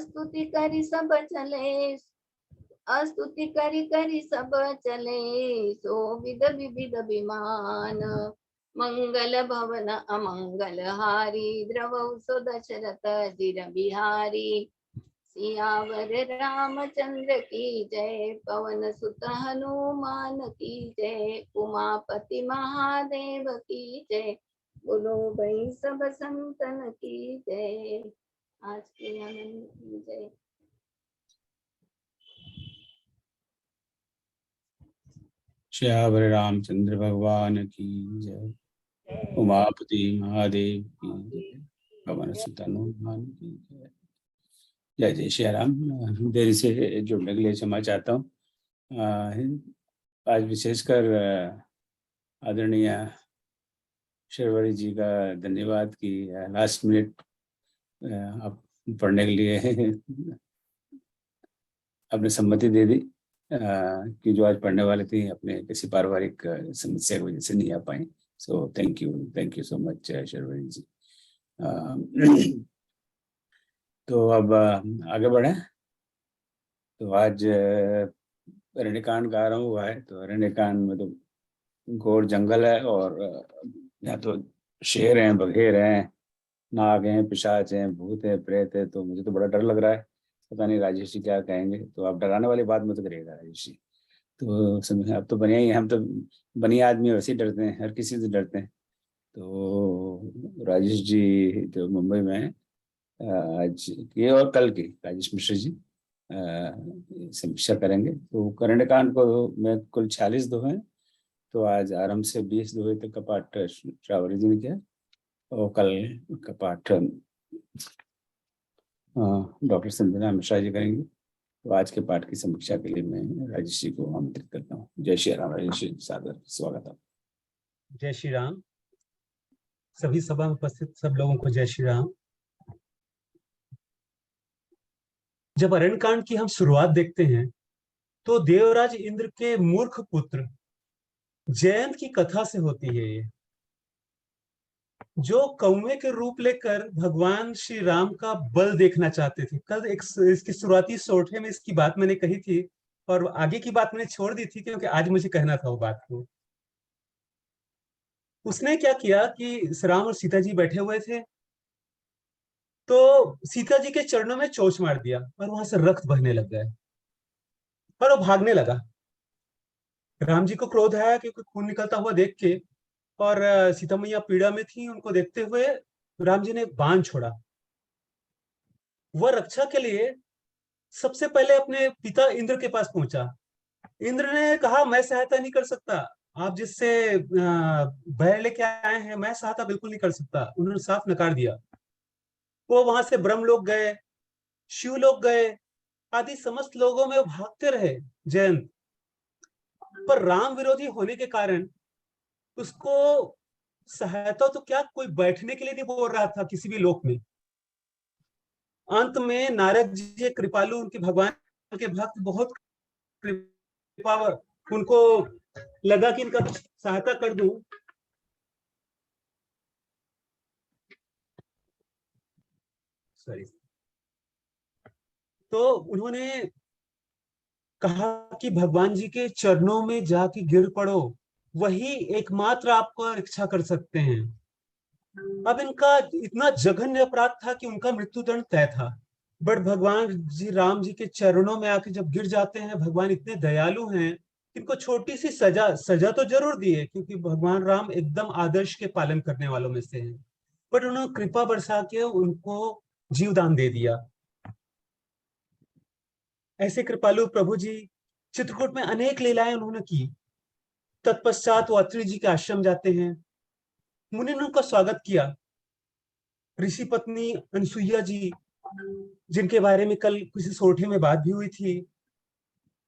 स्तुति करि सब चले, स्तुति करि करि सब चले। सो विद विविध विमान, मंगल भवन अमंगल हारी। द्रवौ सो दशरथ जिर बिहारी। सियावर रामचंद्र की जय, पवन सुत हनुमान की जय। उमापति महादेव की जय, बोलो भाई सब संतन की जय। आज के आनंद की जय। श्यावर रामचंद्र भगवान की जय, उमापति महादेव की जय, पवन सुत हनुमान की जय। जय जय श्री राम। देरी से जुड़ने के लिए क्षमा चाहता हूँ। आज विशेषकर आदरणीय शर्वरी जी का धन्यवाद कि लास्ट मिनट आप पढ़ने के लिए अपने सम्मति दे दी, कि जो आज पढ़ने वाले थे अपने किसी पारिवारिक समस्या की वजह से नहीं आ पाए। So thank you so much Sharvari ji. तो अब आगे बढ़े। तो आज अरण्यकांड का आरंभ हुआ है। तो अरण्यकांड में तो घोर जंगल है, और यहाँ तो शेर हैं, बघेर हैं, नाग हैं, पिशाच हैं, भूत हैं, प्रेत है। तो मुझे तो बड़ा डर लग रहा है, पता नहीं राजेश जी क्या कहेंगे। तो आप डराने वाली बात मत करिएगा राजेश जी। तो समझे, अब तो बढ़िया ही है, हम तो बढ़िया आदमी वैसे ही डरते हैं, हर किसी से डरते हैं। तो राजेश जी तो मुंबई में हैं, आज ये और कल की राजेश मिश्र जी समीक्षा करेंगे। तो करंडकांड को में कुल 46 दोहे हैं, तो आज आरंभ से 20 दोहे तक का पाठ श्रावणी जी ने किया, और कल का पाठ डॉक्टर संजना मिश्रा जी करेंगे। तो आज के पाठ की समीक्षा के लिए मैं राजेश जी को आमंत्रित करता हूँ। जय श्री राम। राजेश जी, सादर स्वागत है। जय श्री राम। सभी सभा में उपस्थित सब लोगों को जय श्री राम। जब अरण्यकांड की हम शुरुआत देखते हैं तो देवराज इंद्र के मूर्ख पुत्र जयंत की कथा से होती है, ये जो कौवे के रूप लेकर भगवान श्री राम का बल देखना चाहते थे। कल इसकी शुरुआती सोठे में इसकी बात मैंने कही थी, और आगे की बात मैंने छोड़ दी थी क्योंकि आज मुझे कहना था वो बात को। उसने क्या किया कि राम और सीता जी बैठे हुए थे, तो सीता जी के चरणों में चोंच मार दिया और वहां से रक्त बहने लग गया और वो भागने लगा। राम जी को क्रोध आया क्योंकि खून निकलता हुआ देख के, और सीता मैया पीड़ा में थी, उनको देखते हुए राम जी ने बाण छोड़ा। वह रक्षा के लिए सबसे पहले अपने पिता इंद्र के पास पहुंचा। इंद्र ने कहा, मैं सहायता नहीं कर सकता, आप जिससे बैर लेके आए हैं, मैं सहायता बिल्कुल नहीं कर सकता। उन्होंने साफ नकार दिया। वो वहां से ब्रह्मलोक गए, शिवलोक गए, आदि समस्त लोगों में वो भागते रहे जयंत। पर राम विरोधी होने के कारण उसको सहायता तो क्या, कोई बैठने के लिए नहीं बोल रहा था किसी भी लोक में। अंत में नारद जी कृपालु, उनके भगवान के भक्त, बहुत कृपावर, उनको लगा कि इनका सहायता कर दूं। सॉरी। तो उन्होंने कहा कि भगवान जी के चरणों में जाके गिर पड़ो, वही एकमात्र आपको रक्षा कर सकते हैं। अब इनका इतना जघन्य अपराध था कि उनका मृत्युदंड तय था। बट भगवान जी राम जी के चरणों में आके जब गिर जाते हैं, भगवान इतने दयालु हैं, इनको छोटी सी सजा तो जरूर दी है, क्योंकि भगवान राम एकदम आदर्श के पालन करने वालों में से हैं। बट उन्होंने कृपा बरसा के उनको जीवदान दे दिया। ऐसे कृपालु प्रभु जी चित्रकूट में अनेक लीलाएं उन्होंने की। तत्पश्चात वो अत्रि जी के आश्रम जाते हैं। मुनि ने उनका स्वागत किया। ऋषि पत्नी अनसुईया जी, जिनके बारे में कल किसी सोठे में बात भी हुई थी,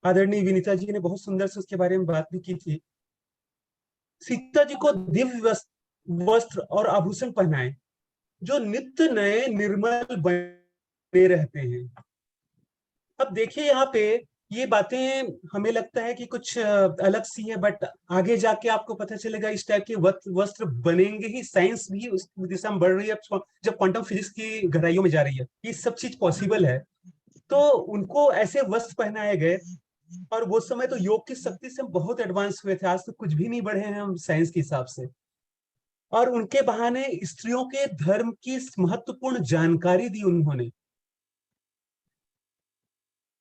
आदरणीय विनीता जी ने बहुत सुंदर से उसके बारे में बात भी की थी। सीता जी को दिव्य वस्त्र और आभूषण पहनाए, जो नित्य नए निर्मल बने रहते हैं। अब देखिए यहाँ पे ये बातें हमें लगता है कि कुछ अलग सी है, बट आगे जाके आपको पता चलेगा इस टाइप के वस्त्र बनेंगे ही। साइंस भी उस दिशा में बढ़ रही है, जब क्वांटम फिजिक्स की गहराइयों में जा रही है, ये सब चीज पॉसिबल है। तो उनको ऐसे वस्त्र पहनाए गए, और वो समय तो योग की शक्ति से बहुत एडवांस हुए थे, आज तो कुछ भी नहीं बढ़े हैं हम साइंस के हिसाब से। और उनके बहाने स्त्रियों के धर्म की महत्वपूर्ण जानकारी दी उन्होंने।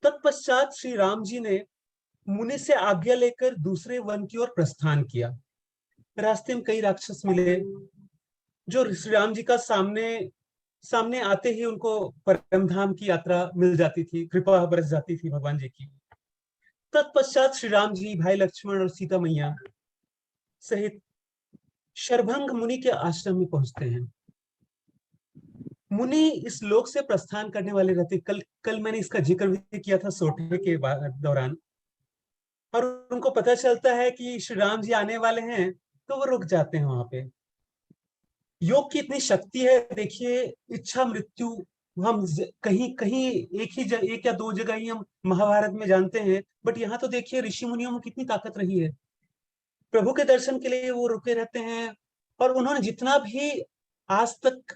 तत्पश्चात श्री राम जी ने मुनि से आज्ञा लेकर दूसरे वन की ओर प्रस्थान किया। रास्ते में कई राक्षस मिले, जो श्री राम जी का सामने आते ही उनको परम धाम की यात्रा मिल जाती थी, कृपा बरस जाती थी भगवान जी की। तत्पश्चात श्री राम जी, भाई लक्ष्मण और सीता मैया सहित शरभंग मुनि के आश्रम में पहुंचते हैं। मुनि इस लोक से प्रस्थान करने वाले रहते। कल मैंने इसका जिक्र भी किया था सोठे के दौरान। और उनको पता चलता है कि श्री राम जी आने वाले हैं, तो वो रुक जाते हैं वहां पे। योग की इतनी शक्ति है, देखिए, इच्छा मृत्यु हम कहीं कहीं एक या दो जगह ही हम महाभारत में जानते हैं, बट यहाँ तो देखिए ऋषि मुनियों में कितनी ताकत रही है। प्रभु के दर्शन के लिए वो रुके रहते हैं, और उन्होंने जितना भी आज तक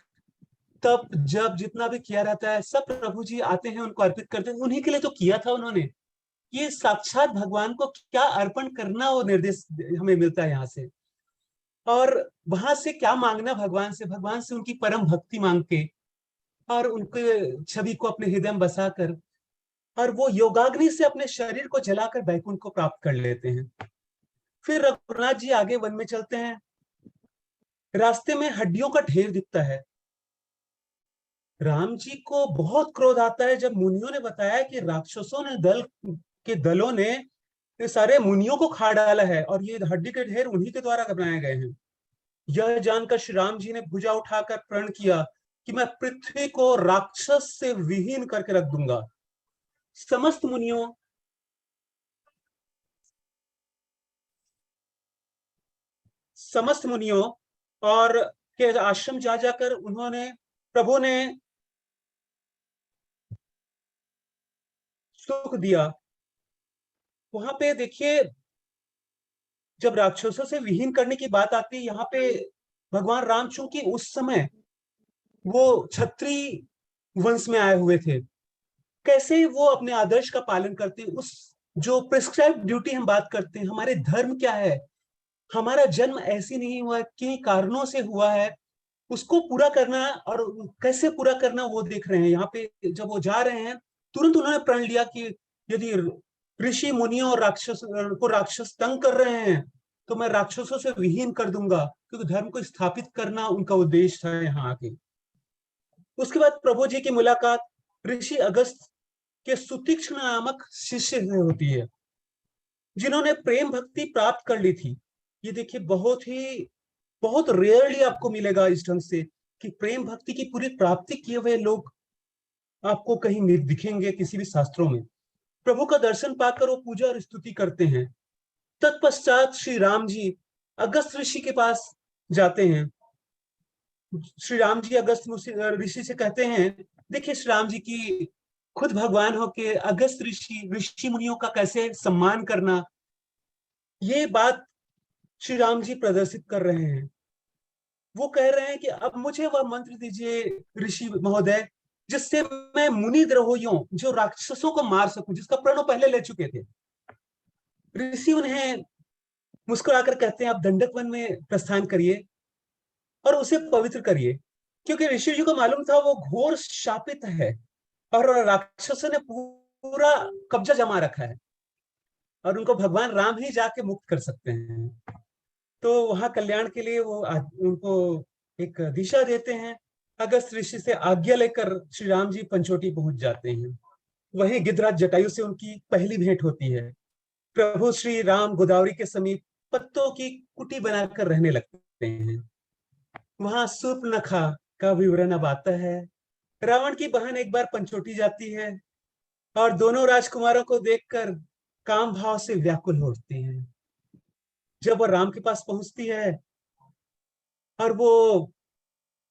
तप जब जितना भी किया रहता है, सब प्रभु जी आते हैं, उनको अर्पित करते हैं। उन्हीं के लिए तो किया था उन्होंने। ये साक्षात भगवान को क्या अर्पण करना, वो निर्देश हमें मिलता है यहाँ से। और वहां से क्या मांगना भगवान से उनकी परम भक्ति मांग के, और उनके छवि को अपने हृदय में बसाकर और वो योगाग्नि से अपने शरीर को जलाकर बैकुंठ को प्राप्त कर लेते हैं। फिर रघुनाथ जी आगे वन में चलते हैं। रास्ते में हड्डियों का ढेर दिखता है। राम जी को बहुत क्रोध आता है जब मुनियों ने बताया कि राक्षसों ने दलों ने ये सारे मुनियों को खा डाला है और ये हड्डी के ढेर उन्हीं के द्वारा बनाए गए हैं। यह जानकर श्री राम जी ने भुजा उठाकर प्रण किया कि मैं पृथ्वी को राक्षस से विहीन करके रख दूंगा। समस्त मुनियों और के आश्रम जा जाकर प्रभु ने सुख दिया। वहां पे देखिए, जब राक्षसों से विहीन करने की बात आती है, यहाँ पे भगवान राम चूंकि उस समय वो क्षत्रिय वंश में आए हुए थे, कैसे वो अपने आदर्श का पालन करते हैं। उस जो प्रिस्क्राइब ड्यूटी हम बात करते हैं, हमारे धर्म क्या है, हमारा जन्म ऐसे नहीं हुआ, किन कारणों से हुआ है, उसको पूरा करना और कैसे पूरा करना वो देख रहे हैं। यहाँ पे जब वो जा रहे हैं, तुरंत उन्होंने प्रण लिया कि यदि ऋषि मुनियों और राक्षस तंग कर रहे हैं तो मैं राक्षसों से विहीन कर दूंगा, क्योंकि धर्म को स्थापित करना उनका उद्देश्य था यहाँ आके। उसके बाद प्रभु जी की मुलाकात ऋषि अगस्त के सुतीक्ष्ण नामक शिष्य से होती है, जिन्होंने प्रेम भक्ति प्राप्त कर ली थी। ये देखिए, बहुत रेयरली आपको मिलेगा इस ढंग से कि प्रेम भक्ति की पूरी प्राप्ति किए हुए लोग आपको कहीं दिखेंगे किसी भी शास्त्रों में। प्रभु का दर्शन पाकर वो पूजा और स्तुति करते हैं। तत्पश्चात श्री राम जी अगस्त ऋषि के पास जाते हैं। श्री राम जी अगस्त ऋषि से कहते हैं, देखिए श्री राम जी की खुद भगवान होके अगस्त ऋषि मुनियों का कैसे सम्मान करना, ये बात श्री राम जी प्रदर्शित कर रहे हैं। वो कह रहे हैं कि अब मुझे वह मंत्र दीजिए ऋषि महोदय, जिससे मैं मुनि द्रोहियों जो राक्षसों को मार सकूं, जिसका प्रण पहले ले चुके थे। ऋषि उन्हें मुस्कुराकर कहते हैं, आप दंडक वन में प्रस्थान करिए और उसे पवित्र करिए, क्योंकि ऋषि जी को मालूम था वो घोर शापित है और राक्षसों ने पूरा कब्जा जमा रखा है और उनको भगवान राम ही जाके मुक्त कर सकते हैं। तो वहां कल्याण के लिए वो उनको एक दिशा देते हैं। अगस्त ऋषि से आज्ञा लेकर श्री राम जी पंचोटी पहुंच जाते हैं। वहीं गिद्धराज जटायु से उनकी पहली भेंट होती है। प्रभु श्री राम गोदावरी के समीप पत्तों की कुटी बनाकर रहने लगते हैं। वहां सूर्पनखा का विवरण अब आता है। रावण की बहन एक बार पंचोटी जाती है और दोनों राजकुमारों को देखकर काम भाव से व्याकुल होती हैं। जब वह राम के पास पहुंचती है और वो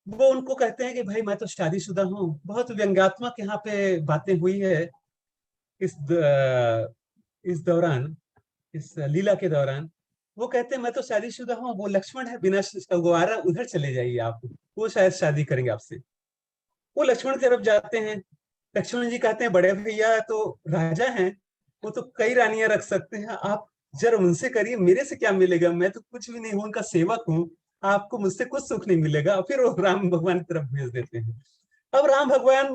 उनको कहते हैं कि भाई मैं तो शादीशुदा हूँ। बहुत व्यंग्यात्मक यहाँ पे बातें हुई है इस दौरान, इस लीला के दौरान। वो कहते हैं मैं तो शादीशुदा हूँ, वो लक्ष्मण है बिना गवारा, उधर चले जाइए आप, वो शायद शादी करेंगे आपसे। वो लक्ष्मण की तरफ जाते हैं। लक्ष्मण जी कहते हैं बड़े भैया तो राजा हैं, वो तो कई रानियां रख सकते हैं, आप जरा उनसे करिए, मेरे से क्या मिलेगा, मैं तो कुछ भी नहीं हूँ, उनका सेवक हूँ, आपको मुझसे कुछ सुख नहीं मिलेगा। फिर वो राम भगवान की तरफ भेज देते हैं। अब राम भगवान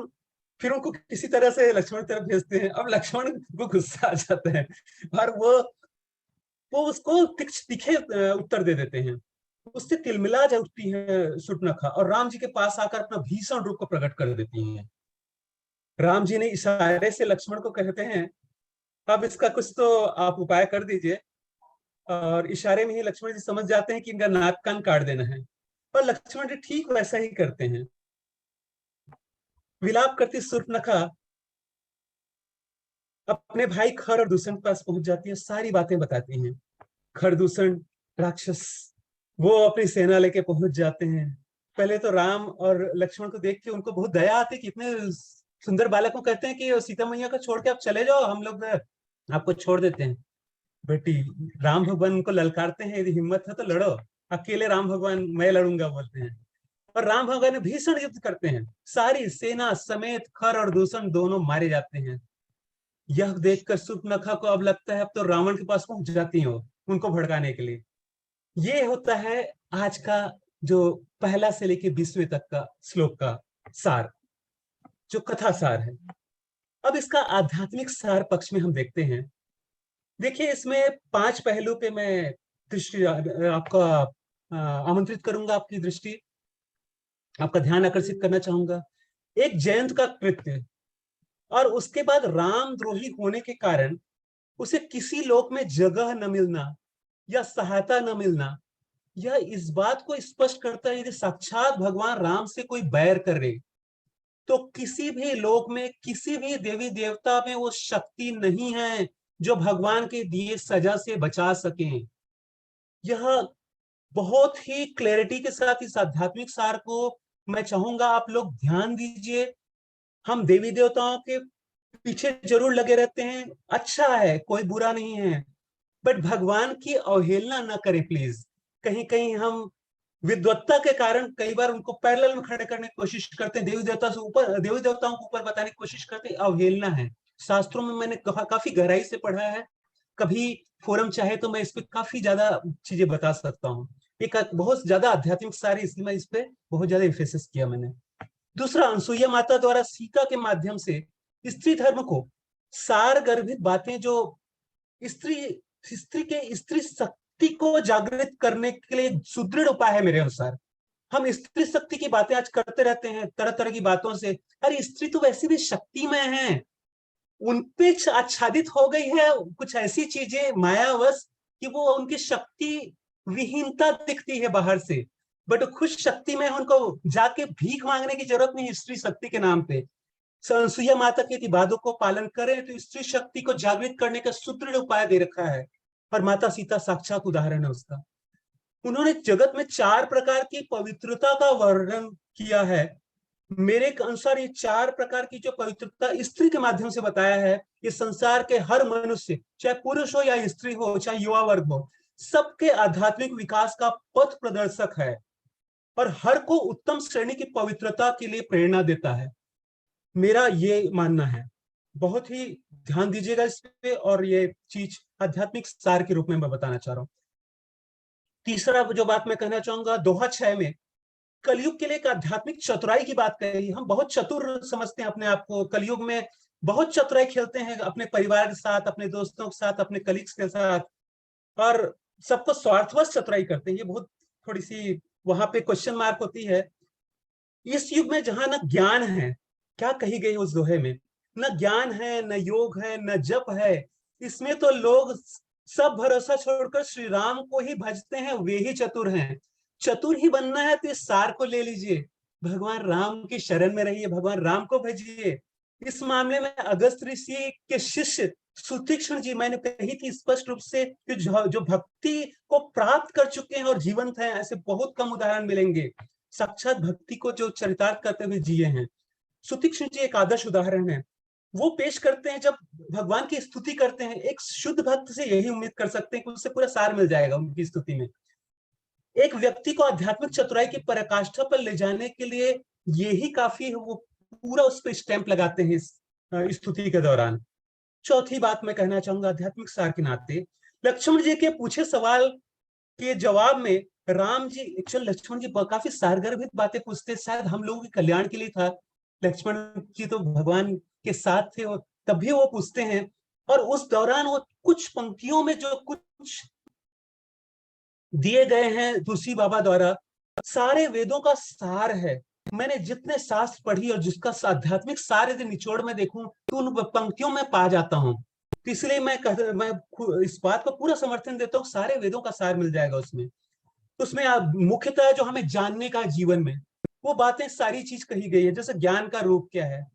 फिर उनको किसी तरह से लक्ष्मण की तरफ भेजते हैं। अब लक्ष्मण को गुस्सा आ जाता है और वो उसको तीखे उत्तर दे देते हैं। उससे तिलमिला जाती है शूर्पणखा और राम जी के पास आकर अपना भीषण रूप को प्रकट कर देती हैं। राम जी ने इशारे से लक्ष्मण को कहते हैं, अब इसका कुछ तो आप उपाय कर दीजिए। और इशारे में ही लक्ष्मण जी समझ जाते हैं कि इनका नाक कान काट देना है, और लक्ष्मण जी ठीक वैसा ही करते हैं। विलाप करती शूर्पणखा अपने भाई खर और दूषण के पास पहुंच जाती है, सारी बातें बताती हैं। खरदूषण राक्षस वो अपनी सेना लेके पहुंच जाते हैं। पहले तो राम और लक्ष्मण को देख के उनको बहुत दया आती है कि इतने सुंदर बालक को कहते हैं कि सीता मैया को छोड़ के आप चले जाओ, हम लोग आपको छोड़ देते हैं। बेटी राम भगवान उनको ललकारते हैं, यदि हिम्मत है तो लड़ो। अकेले राम भगवान मैं लड़ूंगा बोलते हैं, और राम भगवान भीषण युद्ध करते हैं। सारी सेना समेत खर और दूषण दोनों मारे जाते हैं। यह देखकर शूर्पणखा को अब लगता है अब तो रावण के पास पहुंच जाती हो उनको भड़काने के लिए। ये होता है आज का जो पहला से लेके 20वें तक का श्लोक का सार, जो कथा सार है। अब इसका आध्यात्मिक सार पक्ष में हम देखते हैं। देखिए, इसमें 5 पहलू पे मैं दृष्टि आपका आमंत्रित करूंगा, आपकी दृष्टि, आपका ध्यान आकर्षित करना चाहूंगा। एक जयंत का कृत्य, और उसके बाद रामद्रोही होने के कारण उसे किसी लोक में जगह न मिलना या सहायता न मिलना, यह इस बात को स्पष्ट करता है, यदि साक्षात भगवान राम से कोई बैर करे तो किसी भी लोक में, किसी भी देवी देवता में वो शक्ति नहीं है जो भगवान के दिए सजा से बचा सके। यह बहुत ही क्लैरिटी के साथ इस आध्यात्मिक सार को मैं चाहूंगा आप लोग ध्यान दीजिए। हम देवी देवताओं के पीछे जरूर लगे रहते हैं, अच्छा है, कोई बुरा नहीं है, बट भगवान की अवहेलना ना करें प्लीज। कहीं कहीं हम विद्वत्ता के कारण कई बार उनको पैरेलल में खड़े करने की कोशिश करते हैं, देवी देवता से ऊपर, देवी देवताओं को ऊपर बताने की कोशिश करते हैं, अवहेलना है। शास्त्रों में मैंने काफी गहराई से पढ़ा है, कभी फोरम चाहे तो मैं इस पे काफी ज्यादा चीजें बता सकता हूँ। एक बहुत ज्यादा आध्यात्मिक सारी, इसलिए मैं इस पे बहुत ज्यादा एम्फेसिस किया मैंने। दूसरा, अनसुईया माता द्वारा सीता के माध्यम से स्त्री धर्म को सार गर्भित बातें, जो स्त्री शक्ति को जागृत करने के लिए सुदृढ़ उपाय है मेरे अनुसार। हम स्त्री शक्ति की बातें आज करते रहते हैं तरह तरह की बातों से, अरे स्त्री तो वैसे भी शक्तिमय है, उनपे आच्छादित हो गई है कुछ ऐसी चीजें मायावश कि वो उनकी शक्ति विहीनता दिखती है बाहर से, बट खुश शक्ति में उनको जाके भीख मांगने की जरूरत नहीं स्त्री शक्ति के नाम पे। अनसुईया माता के बातों को पालन करें तो स्त्री शक्ति को जागृत करने का सुदृढ़ उपाय दे रखा है, और माता सीता साक्षात उदाहरण है उसका। उन्होंने जगत में 4 प्रकार की पवित्रता का वर्णन किया है। मेरे अनुसार ये 4 प्रकार की जो पवित्रता स्त्री के माध्यम से बताया है, ये संसार के हर मनुष्य, चाहे पुरुष हो या स्त्री हो, चाहे युवा वर्ग हो, सबके आध्यात्मिक विकास का पथ प्रदर्शक है, और हर को उत्तम श्रेणी की पवित्रता के लिए प्रेरणा देता है। मेरा ये मानना है, बहुत ही ध्यान दीजिएगा इस पे, और ये चीज आध्यात्मिक सार के रूप में मैं बताना चाह रहा हूँ। तीसरा जो बात मैं कहना चाहूंगा, दोहा 6 में कलयुग के लिए एक आध्यात्मिक चतुराई की बात कही। हम बहुत चतुर समझते हैं अपने आप को, कलयुग में बहुत चतुराई खेलते हैं अपने परिवार के साथ, अपने दोस्तों के साथ, अपने कलीग्स के साथ, और सबको स्वार्थवश चतुराई करते हैं। ये बहुत थोड़ी सी वहां पे क्वेश्चन मार्क होती है। इस युग में जहां न ज्ञान है, क्या कही गई उस दोहे में, न ज्ञान है, न योग है, न जप है, इसमें तो लोग सब भरोसा छोड़कर श्री राम को ही भजते हैं, वे ही चतुर हैं। चतुर ही बनना है तो इस सार को ले लीजिए, भगवान राम की शरण में रहिए, भगवान राम को भजिए। इस मामले में अगस्त ऋषि के शिष्य सुतीक्ष्ण जी, मैंने कही थी स्पष्ट रूप से, जो भक्ति को प्राप्त कर चुके हैं और जीवंत हैं, ऐसे बहुत कम उदाहरण मिलेंगे, साक्षात भक्ति को जो चरितार्थ करते हुए जिए हैं। सुतीक्ष्ण जी एक आदर्श उदाहरण है। वो पेश करते हैं, जब भगवान की स्तुति करते हैं, एक शुद्ध भक्त से यही उम्मीद कर सकते हैं कि उससे पूरा सार मिल जाएगा उनकी स्तुति में। एक व्यक्ति को आध्यात्मिक चतुराई की पराकाष्ठा पर ले जाने के लिए यही काफी है, वो पूरा उस पर स्टैंप लगाते हैं इस स्तुति के दौरान। चौथी बात मैं कहना चाहूंगा आध्यात्मिक सार के नाते, लक्ष्मण जी के पूछे सवाल के जवाब में राम जी, एक्चुअल लक्ष्मण जी काफी सारगर्भित बातें पूछते, शायद हम लोगों के कल्याण के लिए था। लक्ष्मण जी तो भगवान के साथ थे, और तब भी वो पूछते हैं, और उस दौरान वो कुछ पंक्तियों में जो कुछ दिए गए हैं तुलसी बाबा द्वारा, सारे वेदों का सार है। मैंने जितने शास्त्र पढ़ी और जिसका आध्यात्मिक सार यदि निचोड़ में देखूं तो उन पंक्तियों में पा जाता हूं। तो इसलिए मैं इस बात को पूरा समर्थन देता हूँ, सारे वेदों का सार मिल जाएगा उसमें। उसमें मुख्यतः जो हमें जानने का जीवन में वो बातें सारी चीज कही गई है, जैसे ज्ञान का रूप क्या है,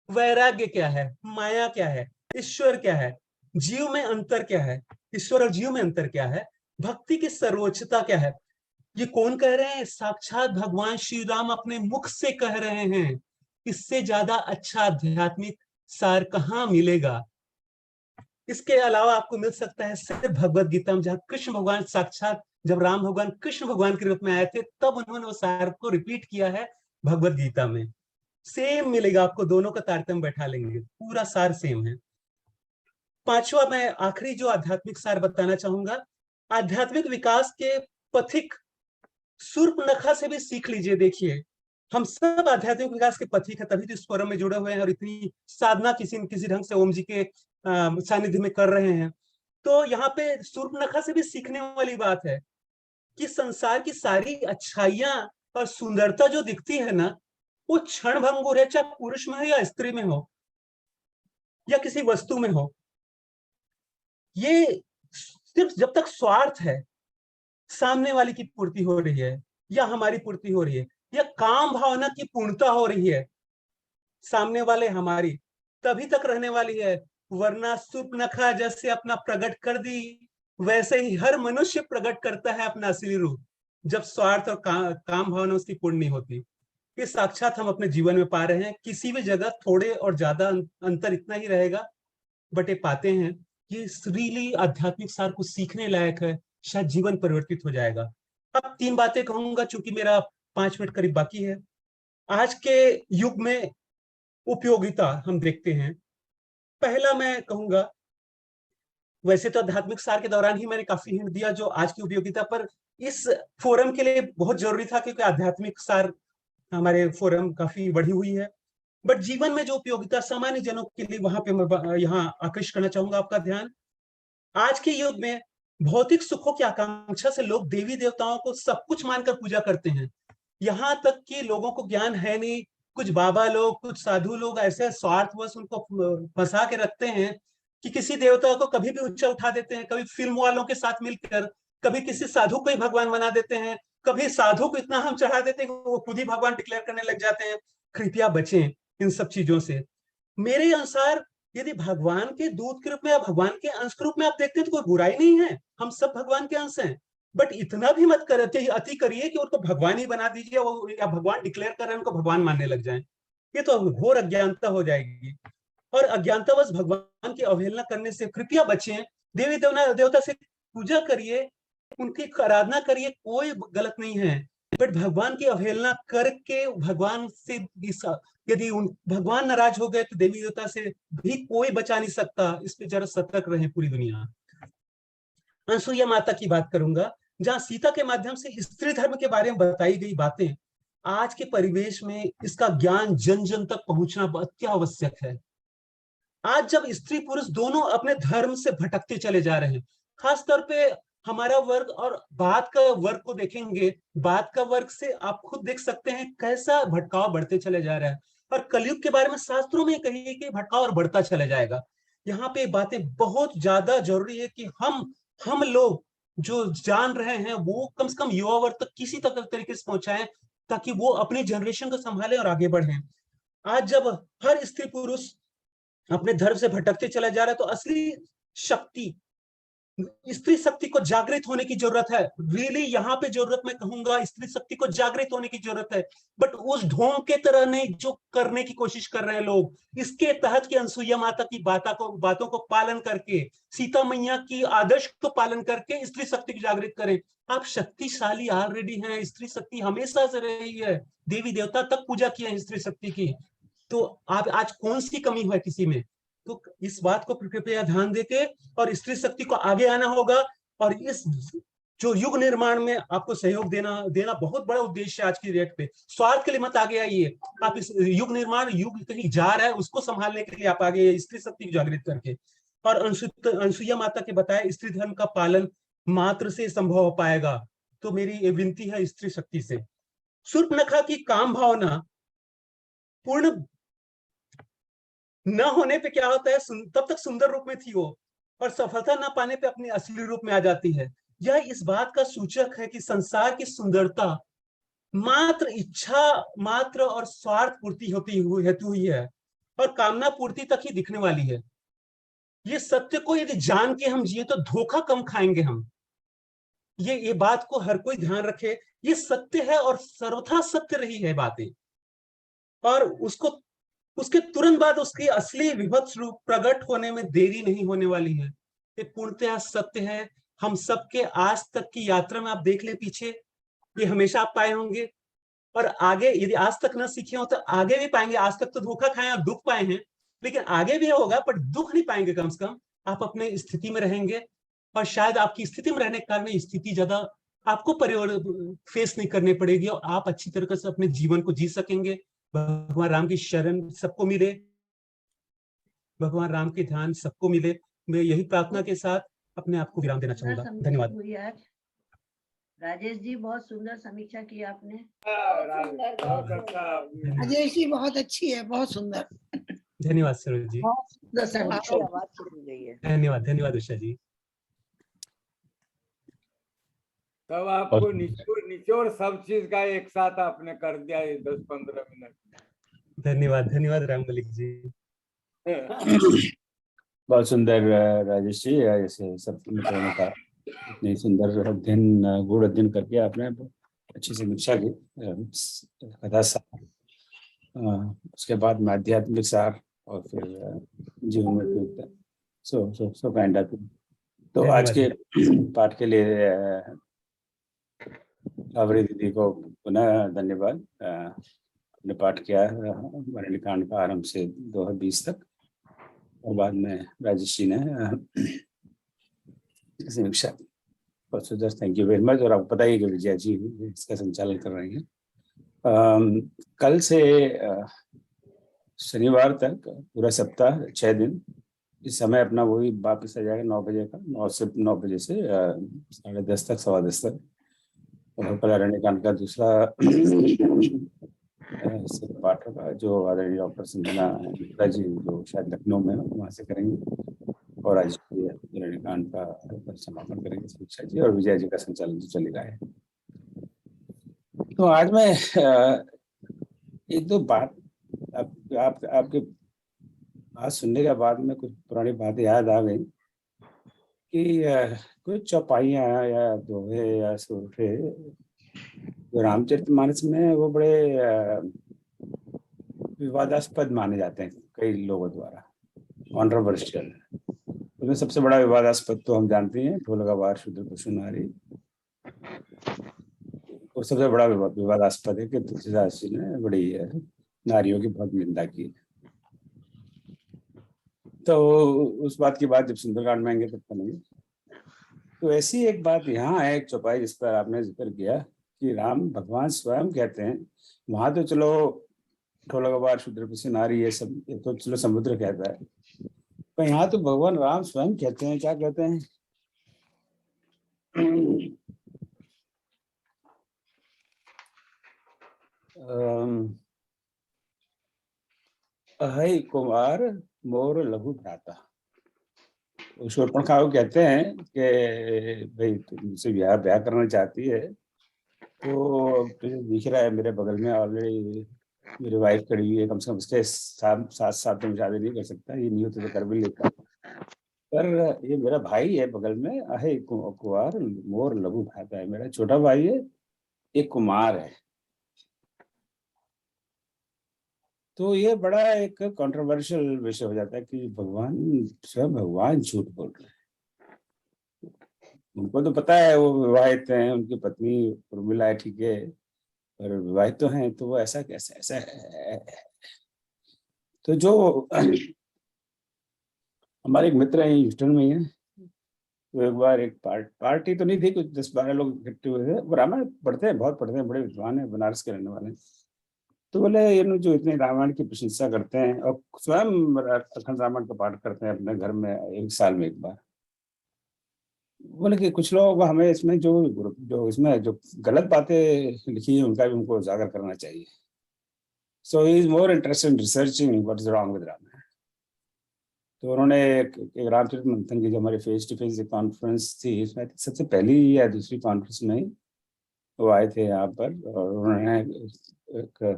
वैराग्य क्या है, माया क्या है, ईश्वर क्या है, जीव में अंतर क्या है, ईश्वर और जीव में अंतर क्या है, भक्ति की सर्वोच्चता क्या है। ये कौन कह रहे हैं? साक्षात भगवान श्री राम अपने मुख से कह रहे हैं। इससे ज्यादा अच्छा आध्यात्मिक सार कहाँ मिलेगा? इसके अलावा आपको मिल सकता है सिर्फ भगवत गीता में, जहाँ कृष्ण भगवान साक्षात, जब राम भगवान कृष्ण भगवान के रूप में आए थे तब उन्होंने उस सार को रिपीट किया है भगवत गीता में। सेम मिलेगा आपको, दोनों का तारतम्य बैठा लेंगे, पूरा सार सेम है। पांचवा, मैं आखिरी जो आध्यात्मिक सार बताना चाहूंगा, आध्यात्मिक विकास के पथिक शूर्पणखा से भी सीख लीजिए। देखिए, हम सब आध्यात्मिक विकास के पथिक है, तभी तो इस फोरम में जुड़े हुए हैं और इतनी साधना किसी न किसी ढंग से ओम जी के सानिध्य में कर रहे हैं। तो यहाँ पे शूर्पणखा से भी सीखने वाली बात है कि संसार की सारी अच्छाइयां और सुंदरता जो दिखती है ना, वो क्षण भंगुर है, चाहे पुरुष में हो या स्त्री में हो या किसी वस्तु में हो। ये सिर्फ जब तक स्वार्थ है, सामने वाले की पूर्ति हो रही है या हमारी पूर्ति हो रही है या काम भावना की पूर्णता हो रही है सामने वाले हमारी, तभी तक रहने वाली है। वरना शूर्पणखा जैसे अपना प्रकट कर दी, वैसे ही हर मनुष्य प्रकट करता है अपना असली रूप, जब स्वार्थ और काम भावना उसकी पूर्ण नहीं होती। ये साक्षात हम अपने जीवन में पा रहे हैं। किसी भी जगह थोड़े और ज्यादा अंतर इतना ही रहेगा, बट ये पाते हैं कि रियली आध्यात्मिक सार कुछ सीखने लायक है, शायद जीवन परिवर्तित हो जाएगा। अब 3 बातें कहूंगा, चूंकि मेरा 5 मिनट करीब बाकी है। आज के युग में उपयोगिता हम देखते हैं। पहला मैं कहूंगा, वैसे तो आध्यात्मिक सार के दौरान ही मैंने काफी हिंट दिया जो आज की उपयोगिता, पर इस फोरम के लिए बहुत जरूरी था क्योंकि आध्यात्मिक सार हमारे फोरम काफी बढ़ी हुई है। बट जीवन में जो उपयोगिता सामान्य जनों के लिए, वहां पे मैं यहाँ आकर्षित करना चाहूंगा आपका ध्यान। आज के युग में भौतिक सुखों की आकांक्षा से लोग देवी देवताओं को सब कुछ मानकर पूजा करते हैं। यहाँ तक कि लोगों को ज्ञान है नहीं, कुछ बाबा लोग, कुछ साधु लोग ऐसे स्वार्थवश उनको फंसा के रखते हैं कि किसी देवता को कभी भी ऊंचा उठा देते हैं, कभी फिल्म वालों के साथ मिलकर, कभी किसी साधु को ही भगवान बना देते हैं, कभी साधु को इतना हम चढ़ा देते हैं कि वो खुद ही भगवान डिक्लेयर करने लग जाते हैं। कृपया बचें इन सब चीजों से। मेरे अनुसार यदि भगवान के दूत के रूप में या भगवान के अंश के रूप में आप देखते हैं तो कोई बुराई नहीं है, हम सब भगवान के अंश हैं। बट इतना भी मत करते अति करिए कि उनको भगवान ही बना दीजिए, वो या भगवान डिक्लेयर कर रहे हैं उनको भगवान मानने लग जाएं। ये तो घोर अज्ञानता हो जाएगी, और अज्ञानतावश भगवान की अवहेलना करने से कृपया बचें। देवी देवता से पूजा करिए, उनकी आराधना करिए, कोई गलत नहीं है। बट भगवान की अवहेलना करके भगवान से यदि भगवान नाराज हो गए तो देवी देवता से भी कोई बचा नहीं सकता। इस पे जरा सतर्क रहे पूरी दुनिया। अनसुईया माता की बात करूंगा, जहां सीता के माध्यम से स्त्री धर्म के बारे में बताई गई बातें, आज के परिवेश में इसका ज्ञान जन जन तक पहुंचना अत्यावश्यक है। आज जब स्त्री पुरुष दोनों अपने धर्म से भटकते चले जा रहे हैं, खासतौर पे हमारा वर्ग और बात का वर्ग को देखेंगे, बात का वर्ग से आप खुद देख सकते हैं कैसा भटकाव बढ़ते चले जा रहा है। और कलयुग के बारे में शास्त्रों में कही कि भटकाव और बढ़ता चला जाएगा। यहाँ पे बातें बहुत ज्यादा जरूरी है कि हम लोग जो जान रहे हैं वो कम से कम युवा वर्ग तक किसी तरीके से पहुंचाएं, ताकि वो अपनी जनरेशन को संभाले और आगे बढ़े। आज जब हर स्त्री पुरुष अपने धर्म से भटकते चला जा रहा है, तो असली शक्ति, स्त्री शक्ति को जागृत होने की जरूरत है। रियली यहाँ पे जरूरत मैं कहूंगा स्त्री शक्ति को जागृत होने की जरूरत है, बट उस ढोंग के तरह नहीं जो करने की कोशिश कर रहे हैं लोग। इसके तहत की अनसुईया माता की बातों को पालन करके, सीता मैया की आदर्श को पालन करके स्त्री शक्ति को जागृत करें। आप शक्तिशाली ऑलरेडी हैं, स्त्री शक्ति हमेशा से रही है, देवी देवता तक पूजा की है स्त्री शक्ति की। तो आप आज कौन सी कमी है किसी में? तो इस बात को कृपया ध्यान देके और स्त्री शक्ति को आगे आना होगा। और इस जो युग निर्माण में आपको सहयोग देना बहुत बड़ा उद्देश्य है आज की डेट पे। स्वार्थ के लिए मत आगे आइए, आप इस युग निर्माण, युग कहीं जा रहा है उसको संभालने के लिए आप आगे स्त्री शक्ति को जागृत करके। और अनसुईया माता के बताए स्त्री धर्म का पालन मात्र से संभव हो पाएगा। तो मेरी ये विनती है स्त्री शक्ति से। शूर्पणखा की काम भावना पूर्ण न होने पे क्या होता है, तब तक सुंदर रूप में थी वो, और सफलता न पाने पे अपने असली रूप में आ जाती है। यह इस बात का सूचक है कि संसार की सुंदरता मात्र इच्छा मात्र और स्वार्थ पूर्ति हेतु हुई है, और कामना पूर्ति तक ही दिखने वाली है। ये सत्य को यदि जान के हम जिए तो धोखा कम खाएंगे हम। ये बात को हर कोई ध्यान रखे, ये सत्य है और सर्वथा सत्य रही है बातें, और उसके तुरंत बाद उसकी असली विभत्स रूप प्रकट होने में देरी नहीं होने वाली है। ये पूर्णतः सत्य है। हम सबके आज तक की यात्रा में आप देख ले पीछे, ये हमेशा आप पाए होंगे, और आगे यदि आज तक ना सीखे हो तो आगे भी पाएंगे। आज तक तो धोखा खाए और दुख पाए हैं, लेकिन आगे भी होगा, पर दुख नहीं पाएंगे। कम से कम आप अपने स्थिति में रहेंगे, और शायद आपकी स्थिति में रहने के कारण स्थिति ज्यादा आपको परिवर्तन फेस नहीं करने पड़ेगी और आप अच्छी तरीके से अपने जीवन को जी सकेंगे। भगवान राम की शरण सबको मिले, भगवान राम के ध्यान सबको मिले। मैं यही प्रार्थना के साथ अपने आप को विराम देना चाहूंगा। धन्यवाद। हुई आज राजेश जी, बहुत सुंदर समीक्षा की आपने। राजेश जी बहुत अच्छी है, बहुत सुंदर। धन्यवाद सरोज जी, बहुत सुंदर समीक्षा। आपकी आवाज सुन गई है। धन्यवाद धन्यवाद उषा जी। तब आपको निचोड़ सब चीज का एक साथ आपने कर दिया ये 10-15 मिनट। धन्यवाद धन्यवाद राम मलिक जी। बहुत सुंदर राजेश जी, ऐसे सब मित्रों का इतनी सुंदर अध्ययन, गूढ़ अध्ययन करके आपने अच्छी समीक्षा की कथा सार, उसके बाद में आध्यात्मिक सार और फिर जीवन में उपयुक्त। So kind of. तो आज के पाठ के लिए अवरी दीदी को पुनः धन्यवाद। आपने पाठ किया वरणी कांड का आरंभ से 2020 तक, और बाद में राजेश जी ने समीक्षा की। बहुत सुंदर, थैंक यू वेरी मच। और आपको पता ही है कि विजया जी इसका संचालन कर रही हैं। कल से शनिवार तक पूरा सप्ताह 6 दिन इस समय अपना वही वापस आ जाएगा 9 बजे का, 9 बजे से 10:30 तक, 10:15 तक। और कल अरण्यकांड का दूसरा पाठ होगा जो आदरणीय डॉक्टर संजना मित्रा जी जो शायद लखनऊ में वहाँ से करेंगे, और आज अरण्यकांड का समापन करेंगे समीक्षा जी, और विजय जी का संचालन जो चलेगा है। तो आज मैं एक दो बात आपके बात सुनने के बाद में कुछ पुरानी बातें याद आ गई कि कुछ चौपाइयाँ या दोहे या सूरते जो रामचरितमानस में वो बड़े विवादास्पद माने जाते हैं कई लोगों द्वारा, कॉन्ट्रोवर्शियल। उसमें सबसे बड़ा विवादास्पद तो हम जानते हैं ढोलकवार शूद्र पशु नारी, और सबसे बड़ा विवादास्पद है कि तुलसीदास जी ने बड़ी नारियों की बहुत निंदा की। तो उस बात की बात जब सुंदरकांड में आएंगे तब करेंगे। तो ऐसी एक बात यहाँ है, एक चौपाई जिस पर आपने जिक्र किया कि राम भगवान स्वयं कहते हैं, वहां तो चलो ढोलकवार शूद्र पशु नारी ये सब ये तो चलो समुद्र कहता है, पर यहाँ तो भगवान राम स्वयं कहते हैं। क्या कहते हैं? अहै कुमार मोर लघु भ्राता। शूर्पणखा को कहते हैं कि भाई तुमसे ब्याह करना चाहती है तो तुझे दिख रहा है मेरे बगल में ऑलरेडी मेरी वाइफ खड़ी हुई है, कम से कम उसके साथ तुम शादी नहीं कर सकता, ये नहीं होता तो कर भी लेता, पर ये मेरा भाई है बगल में, अहे कुमार मोर लघु भ्राता है, मेरा छोटा भाई है, एक कुमार है। तो ये बड़ा एक कंट्रोवर्शियल विषय हो जाता है कि भगवान स्वयं भगवान झूठ बोल रहे हैं। उनको तो पता है वो विवाहित हैं, उनकी पत्नी उर्मिला है, ठीक है, पर विवाहित तो हैं, तो वो ऐसा कैसे ऐसा है। तो जो हमारे एक मित्र हैं ह्यूस्टन में ही है, तो एक बार एक पार्टी तो नहीं थी, कुछ 10-12 लोग इकट्ठे हुए थे, वो रामायण पढ़ते हैं, बहुत पढ़ते हैं, बड़े विद्वान हैं, बनारस के रहने वाले हैं। तो बोले ये लोग जो इतने रामायण की प्रशंसा करते हैं और स्वयं अखंड रामायण का पाठ करते हैं अपने घर में 1 साल में 1 बार, बोले कि कुछ लोग हमें इसमें जो इसमें जो गलत बातें लिखी है उनका भी हमको उजागर करना चाहिए। So he is more interested in researching what is wrong with Ramayana. तो उन्होंने एक रामचरित मंथन की जो हमारी फेस टू फेस कॉन्फ्रेंस थी, इसमें सबसे पहली या दूसरी कॉन्फ्रेंस में वो आए थे यहाँ पर, और उन्होंने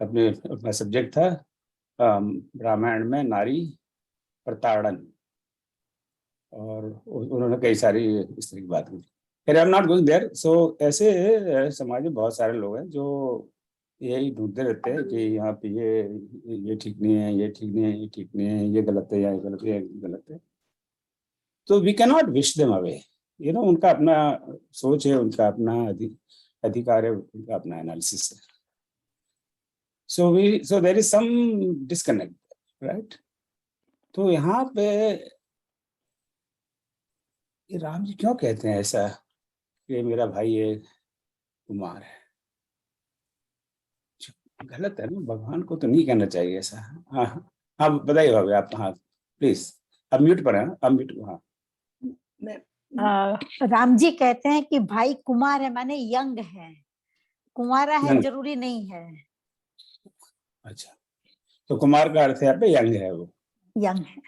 अपना सब्जेक्ट था रामायण में नारी प्रताड़न, और उन्होंने कई सारी इस तरह की बात की। I am not going there. So ऐसे समाज में बहुत सारे लोग हैं जो यही ढूंढते रहते हैं कि यहाँ पे ये ठीक नहीं है, ये ठीक नहीं है, ये ठीक नहीं है, ये गलत है, या ये गलत है, ये गलत है। तो we can not wish them away, you know, उनका अपना सोच है, उनका अपना अधिकार है, उनका अपना एनालिसिस है। So there is some disconnect, right? तो यहाँ पे राम जी क्यों कहते हैं ऐसा कि मेरा भाई है कुमार है। गलत है ना, भगवान को तो नहीं कहना चाहिए ऐसा। हाँ हाँ बताइए भाभी आप। हाँ प्लीज, अब म्यूट पर है, अब म्यूट। हाँ मैं राम जी कहते हैं कि भाई कुमार है माने यंग है, कुंवारा है यंग। जरूरी नहीं है। अच्छा, तो कुमार का अर्थ है यहाँ पे यंग है वो। यंग है।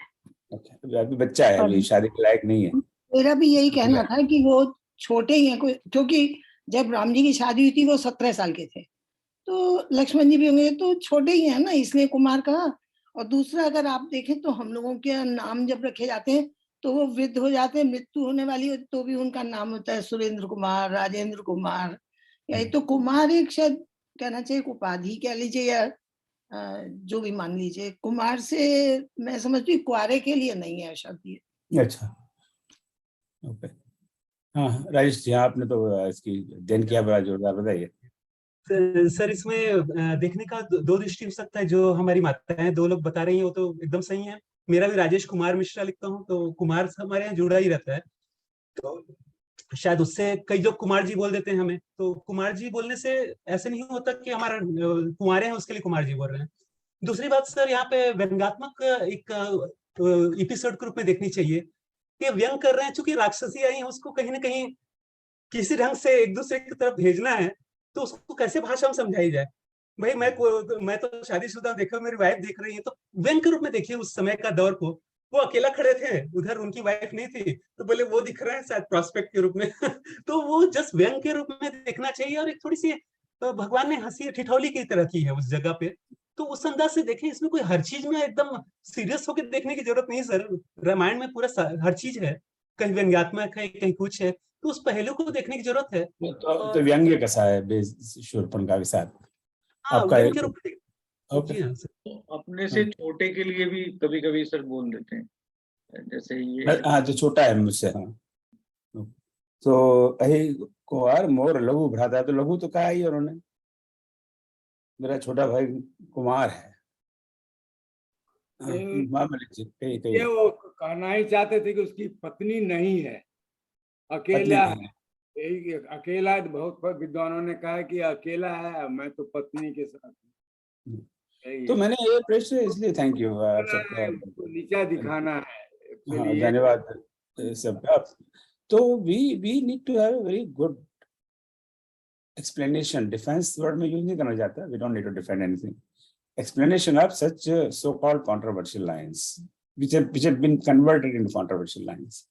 ओके, अभी बच्चा है, अभी और शादी के लायक नहीं है। मेरा भी यही कहना था कि वो छोटे ही हैं, क्योंकि जब राम जी की शादी हुई थी वो 17 साल के थे, तो लक्ष्मण जी भी होंगे तो छोटे ही हैं ना, इसलिए कुमार कहा। और दूसरा, अगर आप देखें तो हम लोगों के नाम जब रखे जाते हैं तो वो वृद्ध हो जाते हैं, मृत्यु होने वाली हो तो भी उनका नाम होता है सुरेंद्र कुमार, राजेंद्र कुमार। या तो कुमार एक शायद कहना चाहिए, उपाधि कह लीजिए या जो भी मान लीजिए। कुमार से मैं समझती हूँ कुआरे के लिए नहीं है शब्द ये। अच्छा, ओके। हाँ राजेश जी, आपने तो इसकी अध्ययन किया, बड़ा जोरदार, बताइए। सर इसमें देखने का दो दृष्टि हो सकता है। जो हमारी माताएं दो लोग बता रही हैं वो तो एकदम सही है। मेरा भी राजेश कुमार मिश्रा लिखता हूँ, तो कुमार से हमारे यहाँ जुड़ा ही रहता है। तो शायद उससे कई लोग कुमार जी बोल देते हैं हमें, तो कुमार जी बोलने से ऐसे नहीं होता कि हमारा कुंवारे हैं उसके लिए कुमार जी बोल रहे हैं। दूसरी बात सर, यहाँ पे व्यंग्यात्मक एक एपिसोड के रूप में देखनी चाहिए कि व्यंग कर रहे हैं, चूंकि राक्षसी आई है उसको कहीं ना कहीं किसी ढंग से एक दूसरे की तरफ भेजना है, तो उसको कैसे भाषा में समझाई जाए। भाई मैं तो शादीशुदा, देखो मेरी वाइफ देख रही है, तो व्यंग के रूप में देखिए उस समय का दौर को। वो अकेला खड़े थे, उधर उनकी वाइफ नहीं थी, तो बोले वो दिख रहा है शायद प्रोस्पेक्ट के रूप में तो वो जस्ट व्यंग के रूप में देखना चाहिए। और एक थोड़ी सी भगवान ने हंसी ठिठौली की तरह की है उस जगह पे, तो उस अंदाज से देखें। इसमें कोई हर चीज में एकदम सीरियस होकर देखने की जरूरत नहीं सर। रामायण में पूरा हर चीज है, कहीं व्यंग्यात्मक है कहीं कुछ है, तो उस पहलू को देखने की जरूरत है। तो व्यंग्य कैसा है शूर्पणखा के साथ हाँ, आपका? व्यंग के रूप में ओके, जी हाँ सर। तो अपने से छोटे के लिए भी कभी कभी सर बोल देते हैं, जैसे ये हाँ जो छोटा है मुझसे। हाँ तो अहि कुंवर मोर लघु भ्राता, तो लघु तो कहा ही उन्होंने, मेरा छोटा भाई कुमार है। हाँ, हाँ मलिक जी, कही ये कही। वो कहना ही चाहते थे कि उसकी पत्नी नहीं है, पत्नी अकेला नहीं है। है। यही अकेला है, बहुत विद्वानों ने कहा है कि अकेला है, मैं तो पत्नी के साथ हूं। यही तो है। मैंने ये प्रश्न इसलिए, थैंक यू आप सबका। उसको नीचा दिखाना है, हाँ एक्चुअली ये धन्यवाद सबका। तो we need to have very good explanation. Defense word में यूज नहीं करना चाहता, we don't need to defend anything. Explanation of such so-called controversial lines which have been converted into controversial lines.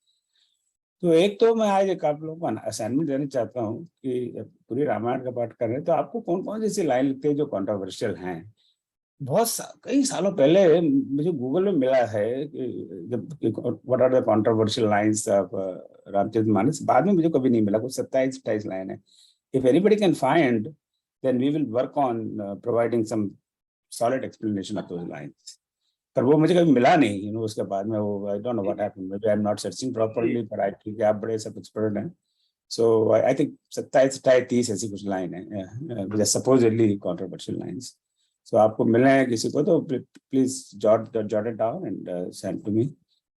तो एक तो मैं आज एक आप लोगों को असाइनमेंट देना चाहता हूँ कि पूरी रामायण का पाठ कर रहे हैं तो आपको कौन कौन सी लाइन लिखते हैं जो कंट्रोवर्शियल हैं। कई सालों पहले मुझे गूगल में मिला है what are the controversial lines of Ramcharitmanas. बाद में मुझे कभी नहीं मिला, कुछ 27-28 लाइन है। If anybody can find, then we will work on providing some solid explanation of those lines. पर वो मुझे कभी मिला नहीं, उसके बाद में वो I don't know what happened. Maybe I'm not searching properly, पर I think आप बड़े सब एक्सपर्ट हैं. So I think 27-30 ऐसी कुछ लाइन है, which are supposedly controversial lines. So आपको मिलना है किसी को तो please jot it down and send to me,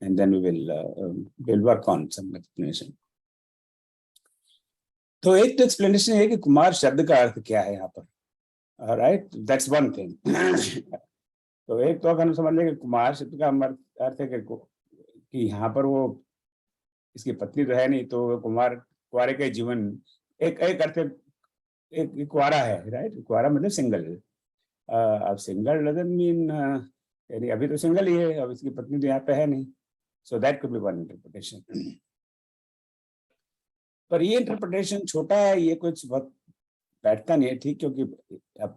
and then we'll work on some explanation. तो एक तो एक्सप्लेनेशन है कि कुमार शब्द का अर्थ क्या है यहाँ पर, राइट, दैट्स वन थिंग। तो एक तो अगर हम समझ लें कि कुमार शब्द का अर्थ है कि यहाँ पर वो इसकी पत्नी तो है नहीं, तो कुंवारे का जीवन एक अर्थ, एक कुंवारा है, राइट। कुंवारा मतलब सिंगल। अब सिंगल डजंट मीन यानी अभी तो सिंगल ही है, अब इसकी पत्नी तो यहाँ पे है नहीं। So that could be one interpretation. पर ये इंटरप्रिटेशन छोटा है, ये कुछ बहुत बैठता नहीं है ठीक, क्योंकि अब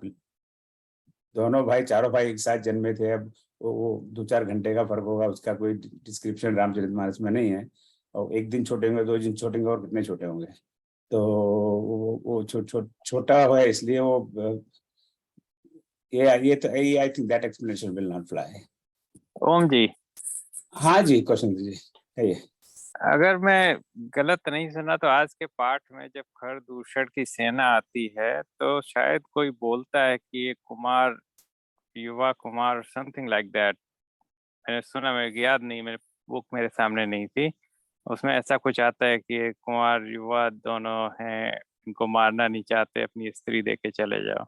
दोनों भाई, चारों भाई एक साथ जन्मे थे। अब वो 2-4 घंटे का फर्क होगा, उसका कोई डिस्क्रिप्शन रामचरितमानस में नहीं है। और एक दिन छोटे होंगे, 2 दिन छोटे होंगे, और कितने छोटे होंगे। तो वो छोटा हुआ है, इसलिए वो ये I think that explanation will not fly. Om ji, हाँ जी, क्वेश्चन दीजिए, कहिए। अगर मैं गलत नहीं सुना तो आज के पाठ में जब खरदूषण की सेना आती है तो शायद कोई बोलता है कि ये कुमार, युवा कुमार, समथिंग लाइक दैट। मैंने सुना, मेरे याद नहीं, मेरे बुक मेरे सामने नहीं थी। उसमें ऐसा कुछ आता है कि एक कुंवर युवा दोनों हैं, इनको मारना नहीं चाहते, अपनी स्त्री देके चले जाओ।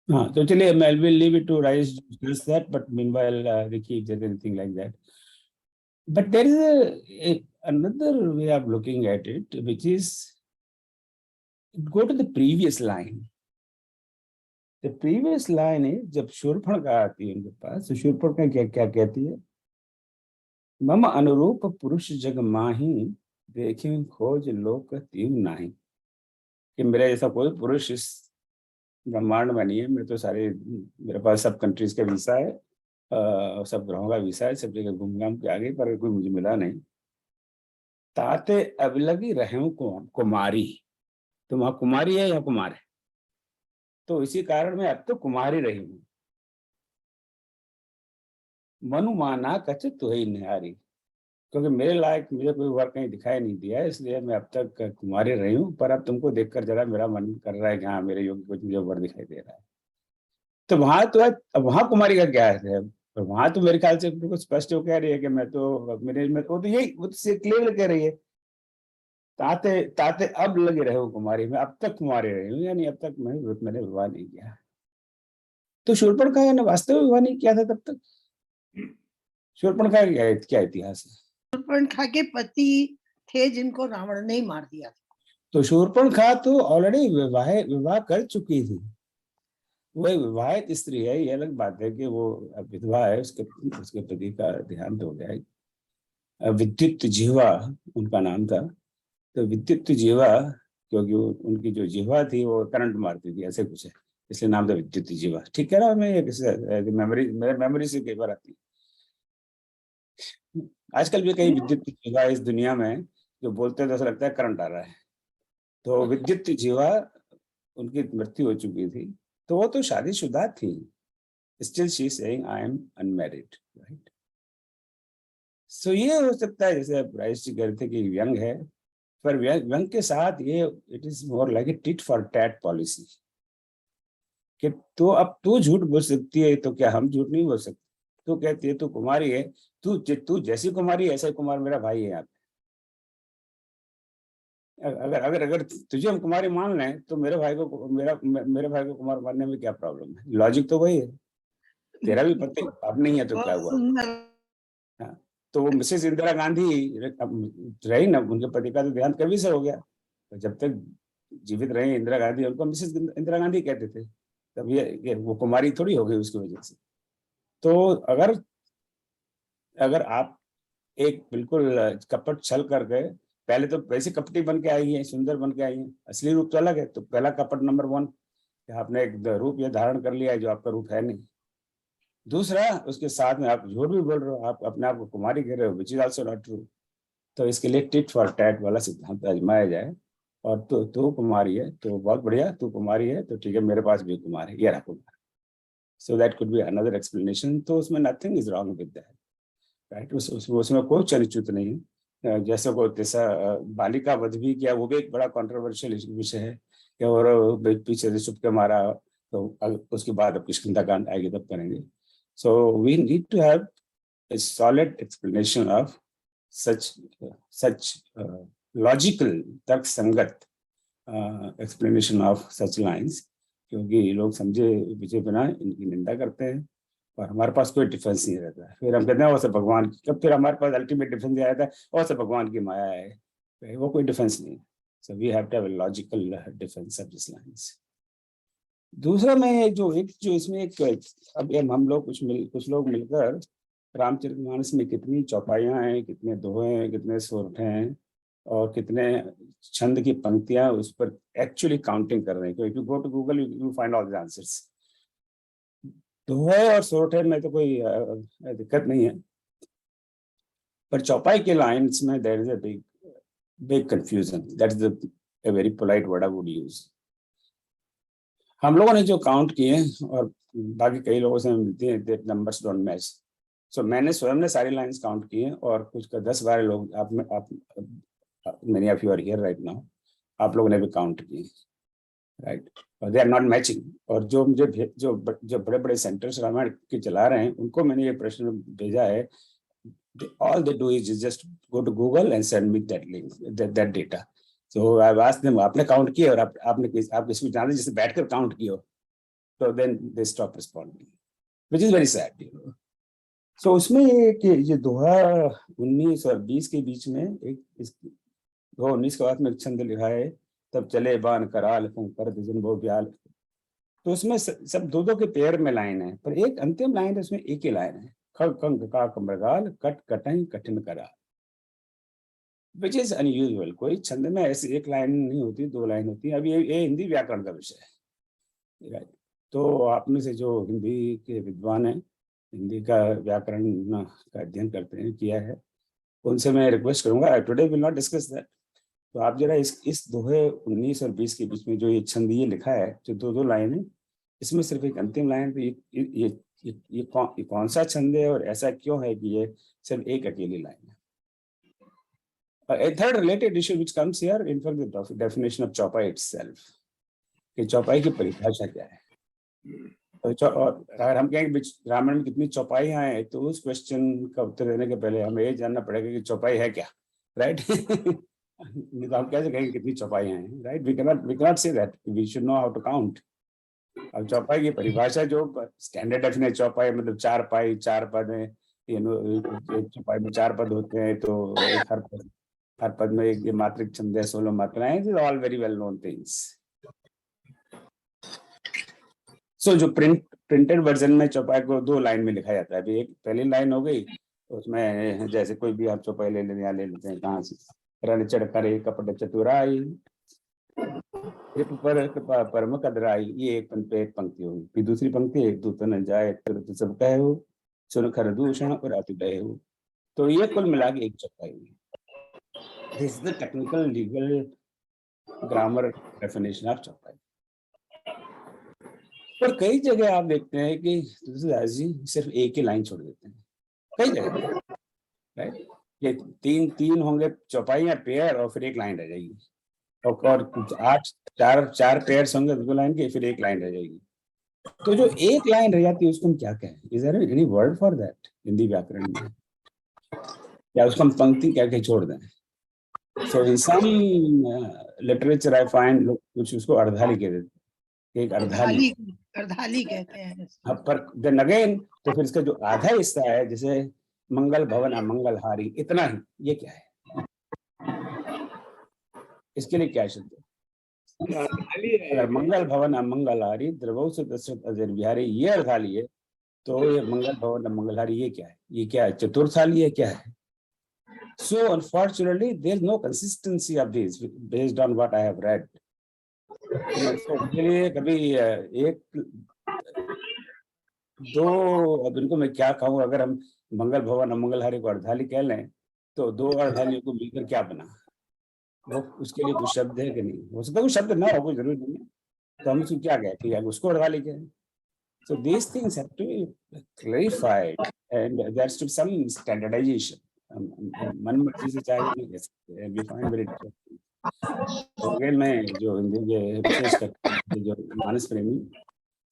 हाँ, तो चलिए, I will leave it to Rajesh to discuss that, but meanwhile, Ricky, if there's anything like that. But there is another way of looking at it, which is go to the previous line. The previous line is जब शूर्पणखा आती है उनके पास, तो शूर्पणखा क्या क्या कहती है? मम अनुरूप पुरुष जग माही, देखें खोज लोक तीव नाही। कि मेरा जैसा कोई पुरुष इस ब्रह्मांड में नहीं है। मैं तो मेरे पास सब कंट्रीज का वीसा है, सब ग्रहों का वीसा है, सब जगह घूम घाम के आगे, पर कोई मुझे मिला नहीं। ताते अब लगी रहूं कुमारी, तो वहां कुमारी है या कुमार है? तो इसी कारण मैं अब तो कुमारी रही हूं। मनु माना कच तुही निहारी, क्योंकि मेरे लायक मुझे कोई वर कहीं दिखाई नहीं दिया, इसलिए मैं अब तक कुमारी रही हूँ। पर अब तुमको देखकर जरा मेरा मन कर रहा है कि हाँ, मेरे योग्य कुछ मुझे वर दिखाई दे रहा है। तो वहां तो अब वहां कुमारी का क्या है? तो वहां तो मेरे ख्याल से बिल्कुल स्पष्ट हो कह रही है कि मैं तो मेरे में वो तो यही मुझसे क्लियर कह रही है, ताते ताते अब लगे रहे हो कुमारी में, अब तक कुमारी रही हूँ, यानी अब तक मैंने विवाह नहीं किया। तो शूर्पणखा ने वास्तव में विवाह नहीं किया था तब तक? शूर्पणखा का क्या इतिहास है? शूर्पणखा के पति थे जिनको रावण ने ही मार दिया था। तो शूर्पणखा तो ऑलरेडी विवाह कर चुकी थी, वो एक विवाहित स्त्री है। ये अलग बात है कि वो विधवा है, उसके पति का देहांत हो गया है। विद्युत जीवा उनका नाम था। तो विद्युत जीवा, क्योंकि उनकी जो जीवा थी वो करंट मारती थी, ऐसे कुछ है, इसलिए नाम था विद्युत जीवा। ठीक कह रहा हूं मैं? ये मेमोरी से कई बार आती है। आजकल भी कई विद्युत जीवा इस दुनिया में जो बोलते हैं तो ऐसा लगता है करंट आ रहा है। तो विद्युत जीवा, उनकी मृत्यु हो चुकी थी, तो वो तो शादीशुदा थी। Still she is saying I am unmarried, right? So ये हो सकता है, जैसे राजेश जी कह रहे थे कि व्यंग है, पर व्यंग के साथ ये it is more like a tit for tat policy, कि तो अब तू झूठ बोल सकती है तो क्या हम झूठ नहीं बोल सकते? तू कहती है तू कुमारी है, तू जैसी कुमारी है ऐसा ही कुमार मेरा भाई है यहाँ पे। अगर तुझे हम कुमारी मान लें तो मेरे भाई को कुमार मानने में क्या प्रॉब्लम है? लॉजिक तो वही है। तेरा भी पति अब नहीं है तो क्या हुआ? हाँ, तो वो मिसेस इंदिरा गांधी रही ना, उनके पति का तो देहांत कभी से हो गया। तो जब तक जीवित रहे इंदिरा गांधी, उनको मिसेस इंदिरा गांधी कहते थे। तब ये वो कुमारी थोड़ी हो गई उसकी वजह से। तो अगर आप एक बिल्कुल कपट छल करके, पहले तो वैसे कपटी बन के आई है, सुंदर बन के आई है, असली रूप तो अलग है। तो पहला कपट नंबर 1, आपने एक रूप ये धारण कर लिया है जो आपका रूप है नहीं। दूसरा, उसके साथ में आप झूठ भी बोल रहे हो, आप अपने आप को कुमारी कह रहे हो, which is also not true. तो इसके लिए टिट फॉर टैट वाला सिद्धांत आजमाया जाए। और तू कुमारी है तो बहुत बढ़िया, तू कुमारी है तो ठीक है, मेरे पास भी कुमार है, ये रहा Kumar. So that could be another explanation. तो उसमें nothing is wrong with that, right? उसमें कोई चरिचुत नहीं है। जैसे को बालिका वध भी किया, वो भी एक बड़ा कॉन्ट्रोवर्शियल विषय है कि और पीछे से चुप के मारा, तो उसके बाद अब किष्किंधा कांड आएगी तब करेंगे। So we need to have a solid explanation of such logical, तर्क संगत explanation of such lines, क्योंकि लोग समझे बुझे बिना इनकी निंदा करते हैं और हमारे पास कोई डिफेंस नहीं रहता है। फिर हम कहते हैं वो सब भगवान की, कब फिर हमारे पास अल्टीमेट डिफेंस आया था और सब भगवान की माया है, वो कोई डिफेंस नहीं है। So we have to have a logical defense of these lines. दूसरा, मैं जो इसमें एक अब हम लोग कुछ लोग मिलकर रामचरितमानस में कितनी चौपाइयां हैं, कितने दोहे हैं, कितने सोरठे हैं और कितने छंद की पंक्तियां, उस पर एक्चुअली काउंटिंग कर रहे हैं। If you go to Google you find all the answers. दोहे और सोरठे में तो कोई दिक्कत नहीं है, पर चौपाई के लाइन्स में there is a big confusion. That is a very polite word I would use. हम लोगों ने जो काउंट किए और बाकी कई लोगों से मिलती है, नंबर्स डोंट मैच। सो मैंने स्वयं ने सारी लाइंस काउंट की हैं और कुछ का 10-12 लोग आप many of you are here right now, आप लोगों ने भी काउंट किए, राइट? और दे आर नॉट मैचिंग। और जो मुझे जो बड़े बड़े सेंटर्स रामायण के चला रहे हैं, उनको मैंने ये प्रश्न भेजा है all they do is just go to Google and send me that link, that data. So I've asked them, आपने काउंट किया और आप किसी को जानते जिससे बैठकर काउंट किया, तो then they stop responding, which is very sad, you know. So उसमें ये 2019 और 20 के बीच में एक 2019 के बाद में एक छंद लिखा है, तब चले बान कराल कर जन वो ब्याल। तो उसमें सब दो के पेयर में लाइन है, पर एक अंतिम लाइन है उसमें एक ही लाइन है, खड़ कंक का कमरगाल कट कटई कठिन करा, विच इज अनयूजुअल। कोई छंद में ऐसी एक लाइन नहीं होती, 2 लाइन होती है। अब ये हिंदी व्याकरण का विषय है, राइट। तो आप में से जो हिंदी के विद्वान हैं, हिंदी का व्याकरण का अध्ययन करते हैं, किया है, उनसे मैं रिक्वेस्ट करूंगा, today will not discuss that. तो आप जरा इस दोहे 19 और 20 के बीच में जो ये छंद ये लिखा है, जो 2 लाइन है, इसमें सिर्फ एक अंतिम लाइन, तो ये कौन सा छंद है और ऐसा क्यों है कि ये सिर्फ एक अकेली लाइन है। A third related issue which comes here, in fact, the definition of चौपाई itself, कि चौपाई की परिभाषा क्या है। और अगर हम कहें कि रामायण में कितनी चौपाइयां हैं, तो उस क्वेश्चन का उत्तर देने के पहले हमें ये जानना पड़ेगा कि चौपाई है क्या, राइट। नहीं तो हम कैसे कहेंगे कितनी चौपाइयां हैं, right. We cannot say that, we should know how to count। अब चौपाई की परिभाषा जो स्टैंडर्ड डेफिनेशन चौपाई मतलब 4 पाई 4 पद है, चौपाई में 4 पद होते हैं, तो हर पद में एक मात्रिक छंद है, 16 मात्राएं, all very well known things. So जो प्रिंटेड वर्जन में चौपाई को 2 लाइन में लिखा जाता है। अभी एक पहली लाइन हो गई, उसमें जैसे कोई भी आप चौपाई ले लेते हैं, कहाँ से, रण चढ़ करे कपट चतुराई परम कदराई, ये एक पंक्ति होगी। फिर दूसरी पंक्ति, एक दूत न जाए तो सब कहे हो, सुन खर दूषण और अति दहे हो। तो ये कुल मिला के एक चौपाई हुई। This is the technical legal grammar definition of चौपाई। पर कई जगह आप देखते हैं कि तुलसीदास जी सिर्फ एक ही लाइन छोड़ देते हैं, कई जगह, राइट। ये तीन होंगे चौपाइयां पेयर, और फिर एक लाइन रह जाएगी, और 4 पेयर्स होंगे 2 लाइन के, फिर एक लाइन रह जाएगी। तो जो एक लाइन रह जाती है उसको हम क्या कहें? Is there any word for that Hindi व्याकरण में? या उसको हम पंक्ति क्या कह छोड़ दें? सो इन सम लिटरेचर आई फाइंड कुछ उसको अर्धाली कह देते, एक अर्धाली कहते हैं। पर देन अगेन, तो फिर इसका जो आधा हिस्सा है, जैसे मंगल भवन अमंगलहारी, इतना ही, ये क्या है? इसके लिए क्या शब्द है? अगर मंगल भवन अमंगलहारी द्रवौ से दशरथ अजर बिहारी, ये अर्धाली है, तो ये मंगल भवन अमंगलहारी ये क्या है? ये क्या है? चतुर्थाली है, क्या है? So unfortunately there is no consistency of this based on what I have read. So के लिए कभी एक 2, अब इनको मैं क्या कहूँ, अगर हम मंगल भवन अमंगलहारी को अर्धाली कह लें, तो 2 अर्धालियों को मिलकर क्या बना? वो उसके लिए कुछ शब्द है कि नहीं? हो सकता है कुछ शब्द ना हो, कोई जरूरी नहीं है, तो हम उसको क्या कहते हैं, उसको अर्धाली कहें। So these things have to be clarified and there has to be some standardization. मन मर्जी से चाहे नहीं कह सकते हैं, we find very difficult। तो अगर मैं जो हिंदी के विशेष करके जो मानस प्रेमी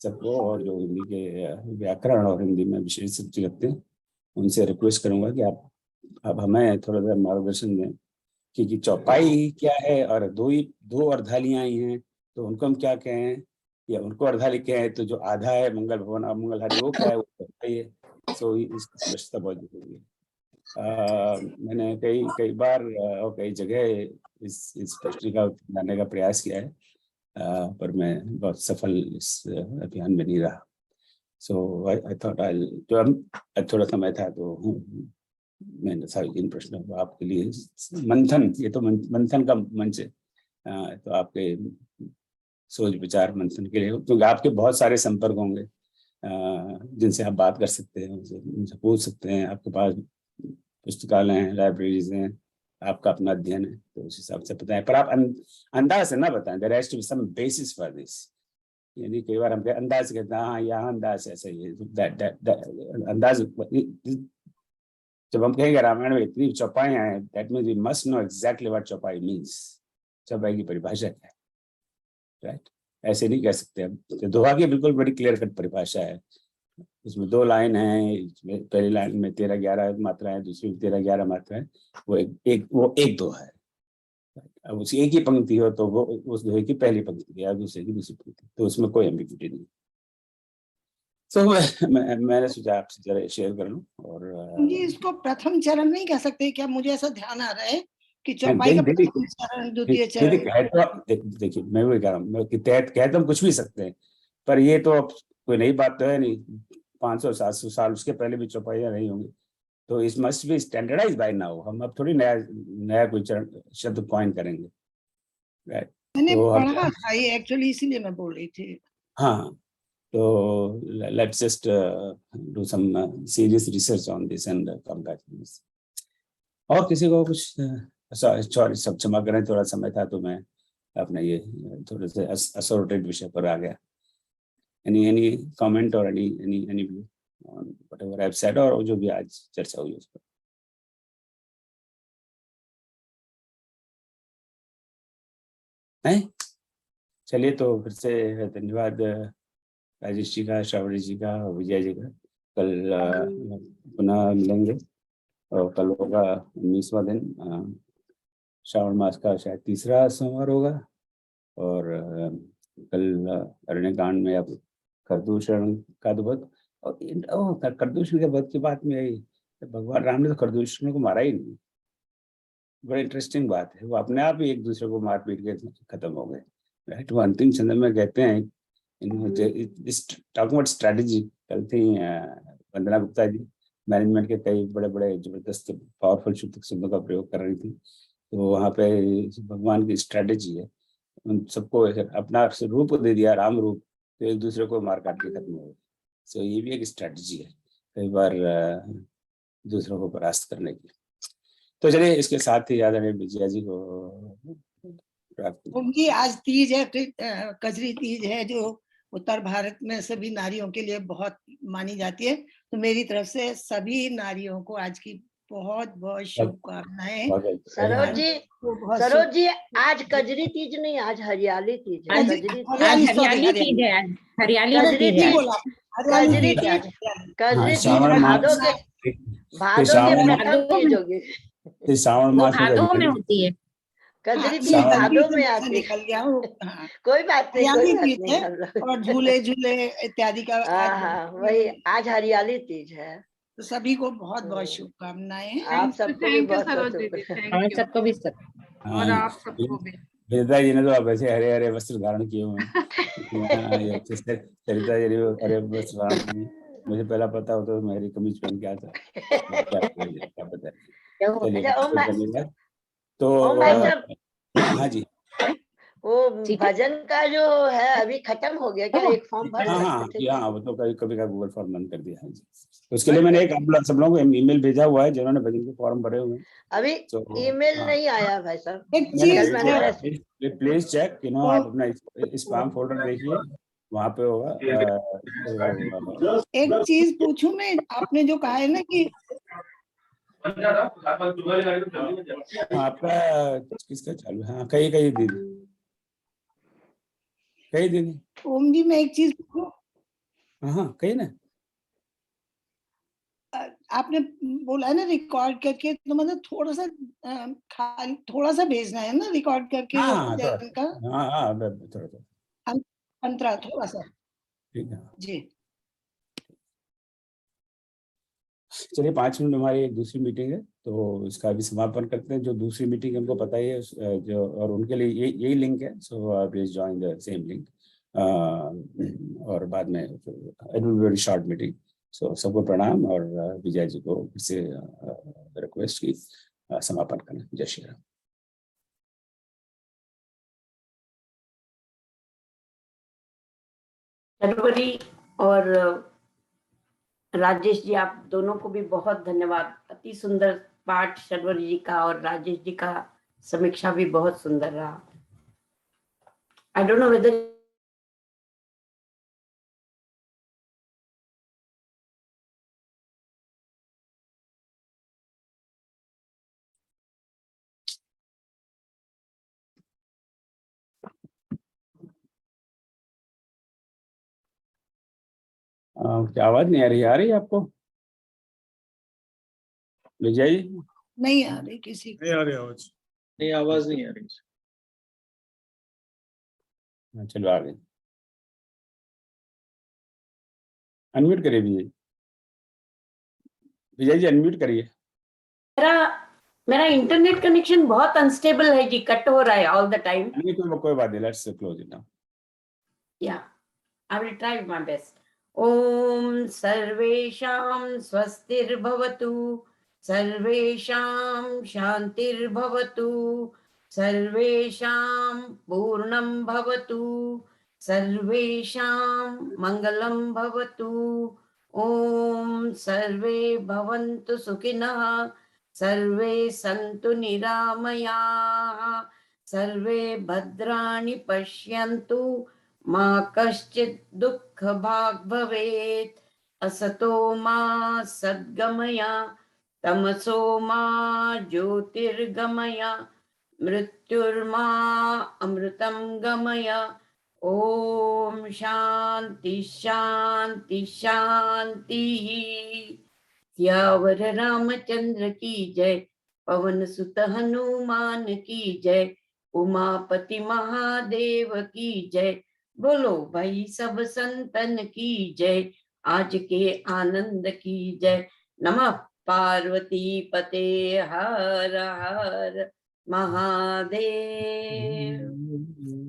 सबको, और जो हिंदी के व्याकरण और हिंदी में विशेष रुचि रखते हैं, उनसे रिक्वेस्ट करूंगा कि आप हमें थोड़ा सा मार्गदर्शन दें कि चौपाई क्या है, और 2 अर्धालियां ही हैं, तो उनको हम क्या कहें, या उनको अर्धाली कहें, तो जो आधा है मंगल भवन अमंगलहारी वो क्या है, वो चौपाई है। सो इसकी स्पष्टता बहुत जरूरी है। मैंने कई बार और कई जगह इस प्रश्न का लाने का प्रयास किया है, पर मैं बहुत सफल इस अभियान में नहीं रहा। सो आई थॉट थोड़ा समय था, तो मैंने सारे इन प्रश्नों को आपके लिए मंथन, ये तो मंथन का मंच है, तो आपके सोच विचार मंथन के लिए, क्योंकि आपके बहुत सारे संपर्क होंगे जिनसे आप बात कर सकते हैं, उनसे पूछ सकते हैं। आपके पास पुस्तकालय हैं, लाइब्रेरीज हैं, आपका अपना अध्ययन है, तो उस हिसाब से बताएं, पर आप अंदाज से ना बताएं। There has to be some basis for this. यानी कई बार हम अंदाज से कहते हैं, हाँ यहाँ अंदाज ऐसा ही है, अंदाज। जब हम कहेंगे रामायण में इतनी चौपाइयां हैं, that means we must know exactly what चौपाई मीन्स। चौपाई की परिभाषा क्या है, राइट? ऐसे नहीं कह सकते हम। तो दोहा की बिल्कुल बड़ी क्लियर कट परिभाषा है, उसमें 2 लाइन है, इसमें पहली लाइन में 13-11 मात्रा है, दूसरी में 13-11 मात्रा है, वो एक दो है। अब उसी एक ही पंक्ति हो तो वो उस दोहे की पहली पंक्ति या दूसरे की दूसरी पंक्ति, तो उसमें कोई एम्बिग्यूटी नहीं। तो मैंने सोचा आपसे जरा शेयर कर लूं। और जी इसको प्रथम चरण नहीं कह सकते क्या? मुझे ऐसा ध्यान आ रहा है कि चौपाई का प्रथम चरण, द्वितीय चरण। देखिए मैं वही कह रहा हूँ कि कहते हम कुछ भी सकते हैं, पर ये तो अब कोई नई बात तो है नहीं। 500-700 साल उसके पहले भी चौपाइयाँ नहीं होंगी, तो इस must be standardize by now. हम अब थोड़ी नया कोई शब्द कॉइन करेंगे, राइट? मैंने तो पढ़ा था ये एक्चुअली, इसीलिए मैं बोल रही थी। हाँ, तो let's just do some serious research on this and come back to this. और किसी को कुछ सॉरी, सब क्षमा करें, थोड़ा समय था तो मैं अपने ये थोड़े से असोर्टेड विषय पर आ गया। एनी कमेंट और any view on whatever I have said, और जो भी आज चर्चा हुई उस पर? नहीं, चलिए तो फिर से धन्यवाद राजेश जी का, श्रावणी जी का और विजय जी का। कल पुनः मिलेंगे, और कल होगा 19वां दिन, श्रावण मास का शायद 3रा सोमवार होगा। और कल अरण्यकांड में अब खरदूषण का वध, और खरदूषण के वध की बात में आई, भगवान राम ने तो खरदूषण को मारा ही नहीं। बड़ी इंटरेस्टिंग बात है, वो अपने आप ही एक दूसरे को मार पीट के खत्म हो गए, राइट? वो अंतिम छंद में कहते हैं, टॉकिंग अबाउट स्ट्रेटजी, कल थी वंदना गुप्ता जी मैनेजमेंट के कई बड़े बड़े जबरदस्त पावरफुल शब्दों का प्रयोग कर रही थी। तो वहाँ पे भगवान की स्ट्रेटजी है, उन सबको अपना रूप दे दिया, राम रूप, तो एक दूसरे को मार काट के खत्म हो गए। सो ये भी एक स्ट्रेटजी है कई बार दूसरों को परास्त करने की। तो चलिए इसके साथ ही आदरणीय विजया जी को उनकी आज तीज है, कजरी तीज है, जो उत्तर भारत में सभी नारियों के लिए बहुत मानी जाती है। तो मेरी तरफ से सभी नारियों को आज की बहुत बहुत शुभकामनाएं। सरोज जी आज कजरी तीज नहीं, आज हरियाली तीज है। हरियाली तीज है, कजरी तीज बोला, कजरी तीज, कजरी तीज भादों के प्रथम तीज होगी। श्रावण मास भादों में होती है, कजरी तीज भादों में आती है। निकल गया वो। हाँ। कोई बात नहीं, कोई बात नहीं। और झूले झूले इत्यादि का हाँ, वही आज हरियाली तीज है। तो सभी को बहुत बहुत शुभकामनाएं। आप सबको भी बहुत बहुत हमें सबको भी और आप सबको भी। विदिता जी ने तो अब ऐसे हरे हरे वस्त्र धारण किए हुए हैं। सरिता जी ने हरे वस्त्र धारण किए, मुझे पहला पता होता तो मैं हरी कमीज पहन के आता। क्या पता है। चलिए तो हाँ जी, वो भजन का जो है अभी खत्म हो गया क्या? एक फॉर्म भर सकते थे? हाँ, वो तो कभी का गूगल फॉर्म बंद कर दिया है जी। उसके लिए मैंने एक सब लोगों को ईमेल भेजा हुआ है जिन्होंने भजन के फॉर्म भरे हुए हैं। अभी ईमेल नहीं आया भाई साहब। एक चीज प्लीज चेक, आप अपना स्पैम फोल्डर देखिए, वहाँ पे होगा। एक चीज पूछूं मैं, आपने जो कहा है ना कि आपका किसका चालू है? हाँ, कई दिन। ओम जी मैं एक चीज पूछूं, हाँ कही ना, आपने बोला है ना रिकॉर्ड करके, तो मतलब थोड़ा सा भेजना है ना रिकॉर्ड करके। हाँ थोड़ा अंतरा थोड़ा सा, ठीक है जी। चलिए 5 मिनट हमारी एक दूसरी मीटिंग है, तो इसका भी समापन करते हैं। जो दूसरी मीटिंग हमको पता ही है, जो और उनके लिए यही लिंक है, so please join the same link. और बाद में it will be very short meeting. So सबको प्रणाम, और विजय जी को फिर से रिक्वेस्ट की समापन करना। जय श्री राम। शर्वरी और राजेश जी, आप दोनों को भी बहुत धन्यवाद। अति सुंदर पाठ शर्वरी जी का और राजेश जी का समीक्षा भी बहुत सुंदर रहा। आई डोंट नो वेदर क्या आवाज नहीं आ रही आपको विजय जी? नहीं आ रही किसी को। नहीं आ रही आवाज। नहीं, आवाज नहीं आ रही। चलो आ गई। अनम्यूट करिए विजय। विजय जी अनम्यूट करिए। मेरा इंटरनेट कनेक्शन बहुत अनस्टेबल है जी, कट हो रहा है ऑल द टाइम। नहीं कोई बात नहीं, let's close it now. Yeah, I will try my best. Om Sarvesham Swastirбhavatu, Sarvesham Shantirbhavatu, Sarvesham Purnam Bhavatu, Sarvesham Mangalam Bhavatu. Om Sarve Bhavantu Sukhinah, Sarve Santu Niramayah, Sarve Bhadrani Pashyantu, मा कश्चित् दुःख भाग् भवेत्। असतो मा सद्गमय, तमसो मा ज्योतिर्गमय, मृत्युर्मा अमृतं गमय। ओम शांति शांति शांति। सियावर रामचंद्र की जय, पवन सुत हनुमान की जय, उमापति महादेव की जय। बोलो भाई सब संतन की जय, आज के आनंद की जय। नमः पार्वती पते हर हर महादेव।